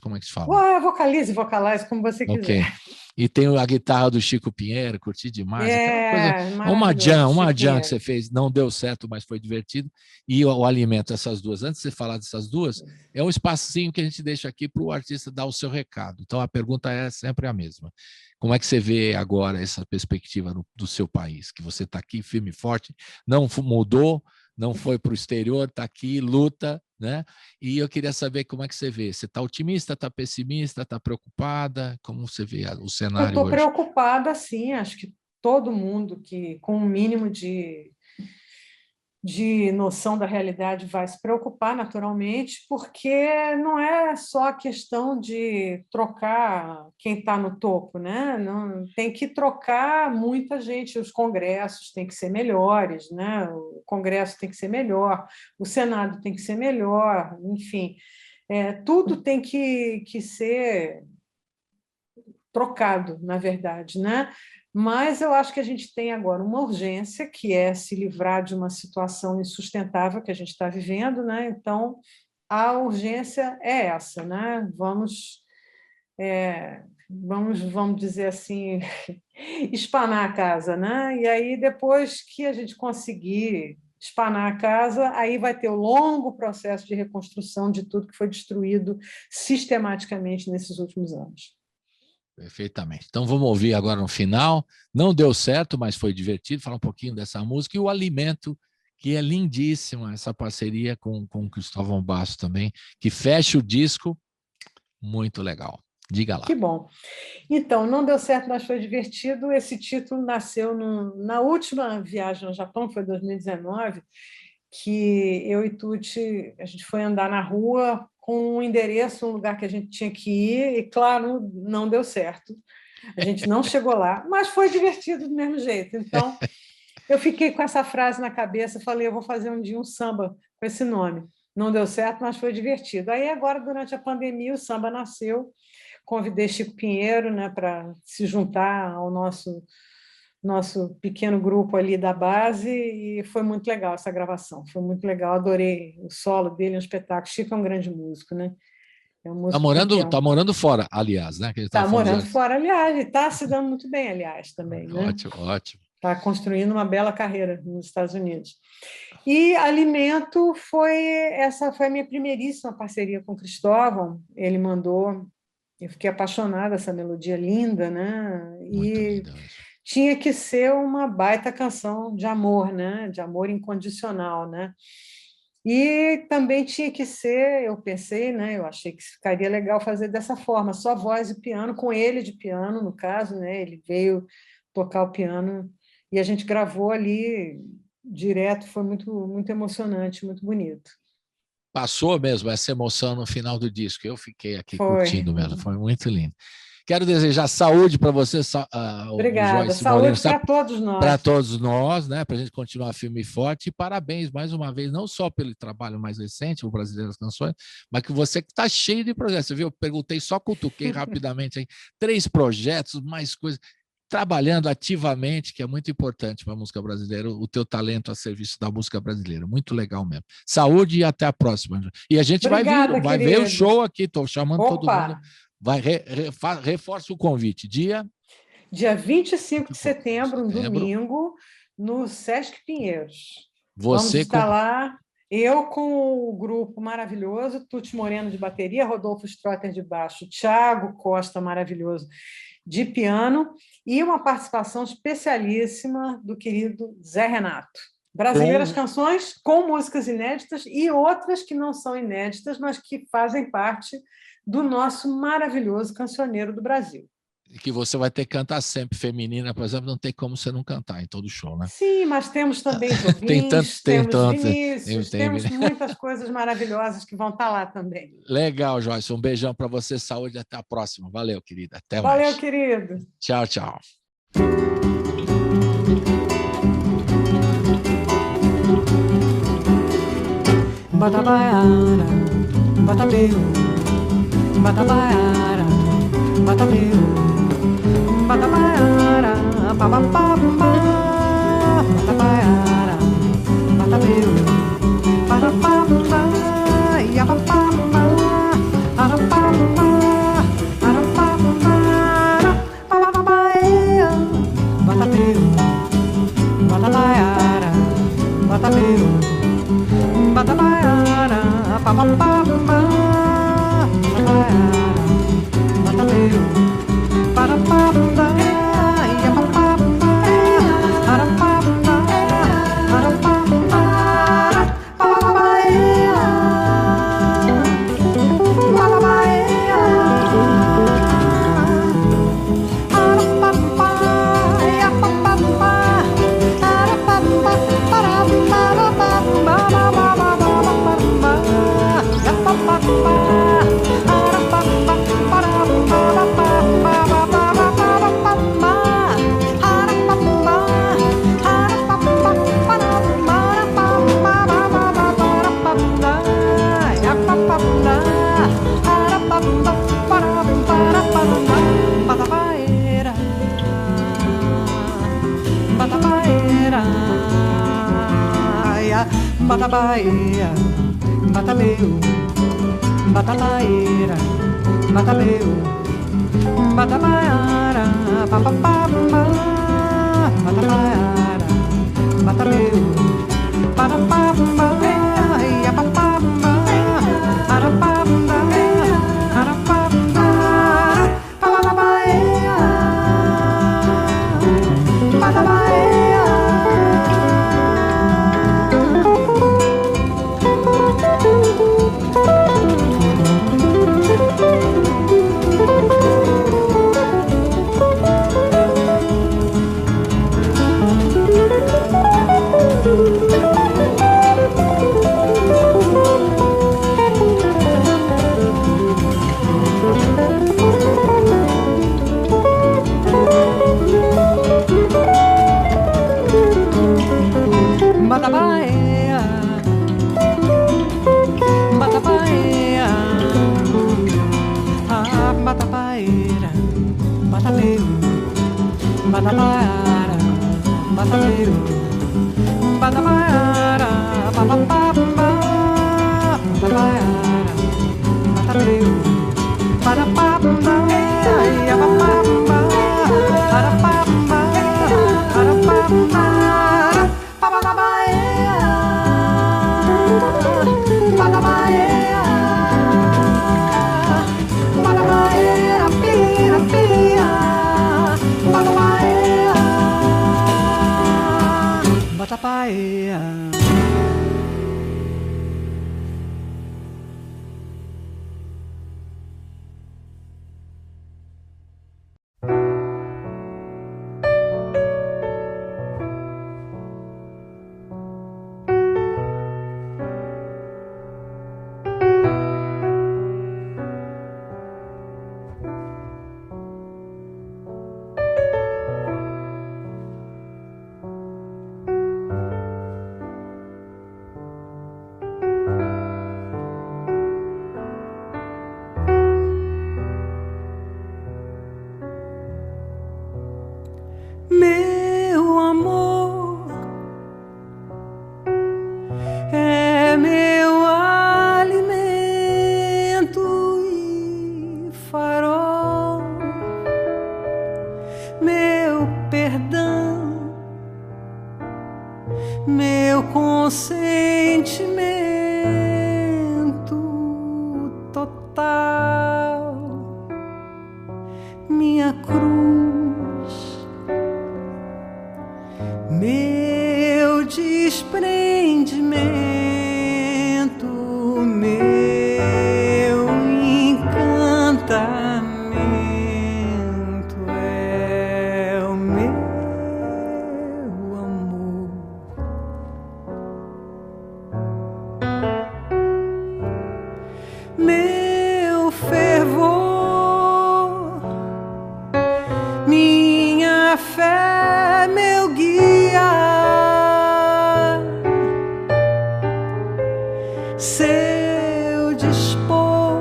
como é que se fala? Vocalize, como você quiser. E tem a guitarra do Chico Pinheiro, curti demais. Uma jam que você fez, não deu certo, mas foi divertido. E o alimento, essas duas. Antes de você falar dessas duas, é um espacinho que a gente deixa aqui para o artista dar o seu recado. Então a pergunta é sempre a mesma. Como é que você vê agora essa perspectiva do seu país? Que você está aqui firme e forte, não mudou, não foi para o exterior, está aqui, luta, né? E eu queria saber como é que você vê. Você está otimista, está pessimista, está preocupada? Como você vê o cenário hoje? Eu estou preocupada, sim. Acho que todo mundo que com um mínimo de noção da realidade vai se preocupar naturalmente, porque não é só a questão de trocar quem está no topo, né? Não, tem que trocar muita gente, os congressos têm que ser melhores, né? O Congresso tem que ser melhor, o Senado tem que ser melhor, enfim, tudo tem que ser trocado, na verdade, né? Mas eu acho que a gente tem agora uma urgência, que é se livrar de uma situação insustentável que a gente está vivendo, né? Então, a urgência é essa, né? Vamos dizer assim, espanar a casa, né? E aí, depois que a gente conseguir espanar a casa, aí vai ter o longo processo de reconstrução de tudo que foi destruído sistematicamente nesses últimos anos. Perfeitamente. Então vamos ouvir agora no final. Não deu certo, mas foi divertido. Falar um pouquinho dessa música e o Alimento, que é lindíssima, essa parceria com o Cristóvão Basso também, que fecha o disco. Muito legal. Diga lá. Que bom. Então, Não Deu Certo, mas foi divertido. Esse título nasceu na última viagem ao Japão, que foi 2019, que eu e Tuti, a gente foi andar na rua com um endereço, um lugar que a gente tinha que ir, e, claro, não deu certo. A gente não chegou lá, mas foi divertido do mesmo jeito. Então, eu fiquei com essa frase na cabeça, falei, eu vou fazer um dia um samba com esse nome. Não deu certo, mas foi divertido. Aí, agora, durante a pandemia, o samba nasceu. Convidei Chico Pinheiro, né, para se juntar ao nosso pequeno grupo ali da base, e foi muito legal essa gravação, foi muito legal, adorei o solo dele, um espetáculo. Chico é um grande músico, né? É um músico tá morando fora, aliás, né? Está morando fora, aliás, e está se dando muito bem, aliás, também. Né? Ótimo, ótimo. Está construindo uma bela carreira nos Estados Unidos. E Alimento essa foi a minha primeiríssima parceria com o Cristóvão, ele mandou, eu fiquei apaixonada, essa melodia linda, né? E tinha que ser uma baita canção de amor, né? De amor incondicional, né? E também tinha que ser, eu pensei, né? Eu achei que ficaria legal fazer dessa forma, só voz e piano, com ele de piano, no caso, né? Ele veio tocar o piano e a gente gravou ali direto, foi muito, muito emocionante, muito bonito. Passou mesmo essa emoção no final do disco, eu fiquei aqui curtindo mesmo, foi muito lindo. Quero desejar saúde para você, obrigada, Joyce saúde para todos nós. Para todos nós, né? Para a gente continuar firme e forte. E parabéns mais uma vez, não só pelo trabalho mais recente, o Brasileiras Canções, mas que você está cheio de projetos. Você viu? Eu perguntei, só cutuquei rapidamente aí, 3 projetos, mais coisas, trabalhando ativamente, que é muito importante para a música brasileira, o teu talento a serviço da música brasileira. Muito legal mesmo. Saúde e até a próxima. E a gente vai ver o show aqui, estou chamando todo mundo. Reforça o convite. Dia 25 de setembro, um domingo, no Sesc Pinheiros. Vamos estar lá, eu com o grupo maravilhoso, Tuti Moreno de bateria, Rodolfo Strotter de baixo, Thiago Costa, maravilhoso, de piano, e uma participação especialíssima do querido Zé Renato. Brasileiras Canções com músicas inéditas e outras que não são inéditas, mas que fazem parte do nosso maravilhoso cancioneiro do Brasil. E que você vai ter que cantar sempre. Feminina, por exemplo, não tem como você não cantar em todo show, né? Sim, mas temos também Jobins, temos Vinícius, temos muitas coisas maravilhosas que vão estar lá também. Legal, Joyce. Um beijão para você, saúde, até a próxima. Valeu, querida. Até mais. Valeu, querido. Tchau, tchau. Batabaiara, batabeu, batabaiara, batabeu, batabaiara, babababa, batabaiara, batabeu, babababa, iabababa, arababa, arababa, bababaia, batabeu, batabaiara, batabeu, batabaiara, babababa, batabaiara, batabeu, barababa, iabababa, arababa, arababa, bababaia, bababaia, arababa, iabababa, arababa, Batabaia, batabeu, batabaera, batabeu, batabaiara, babababa, batabaiara, batabeu, babababa, iabababa, arababa, arababa, bababaia, batabaia. Batabaia, batabaia, batabaera, batabeu, batabaiara, batabeu, batabaiara, babababa, batabaiara, batabeu, babababa, iabababa, arababa, arababa. Batabaia. Meu amor é meu alimento e farol, meu perdão, meu consentimento total, minha cruz, meu despertar. fé, meu guia, seu dispor,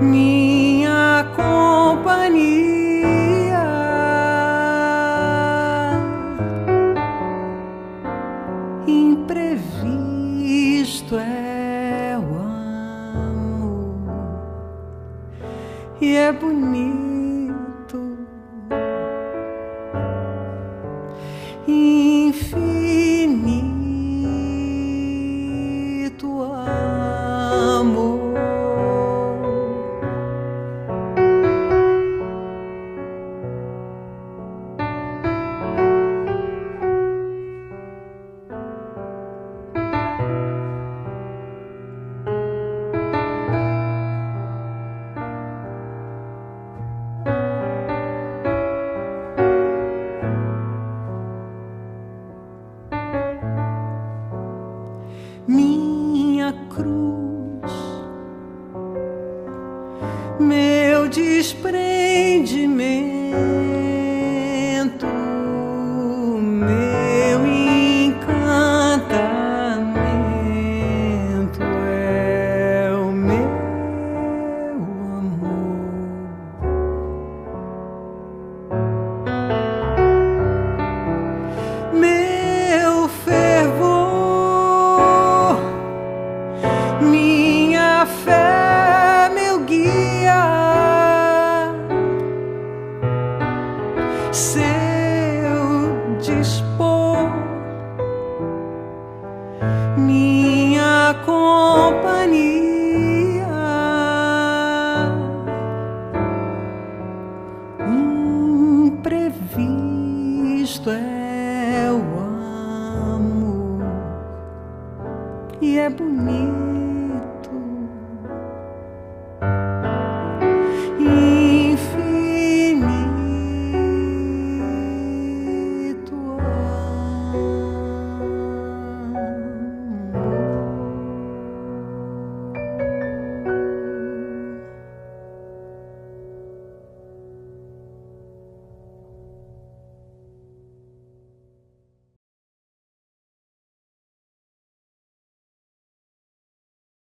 minha companhia, imprevisto é o amor e é bonito. Infinito amor. Minha cruz, meu desprendimento,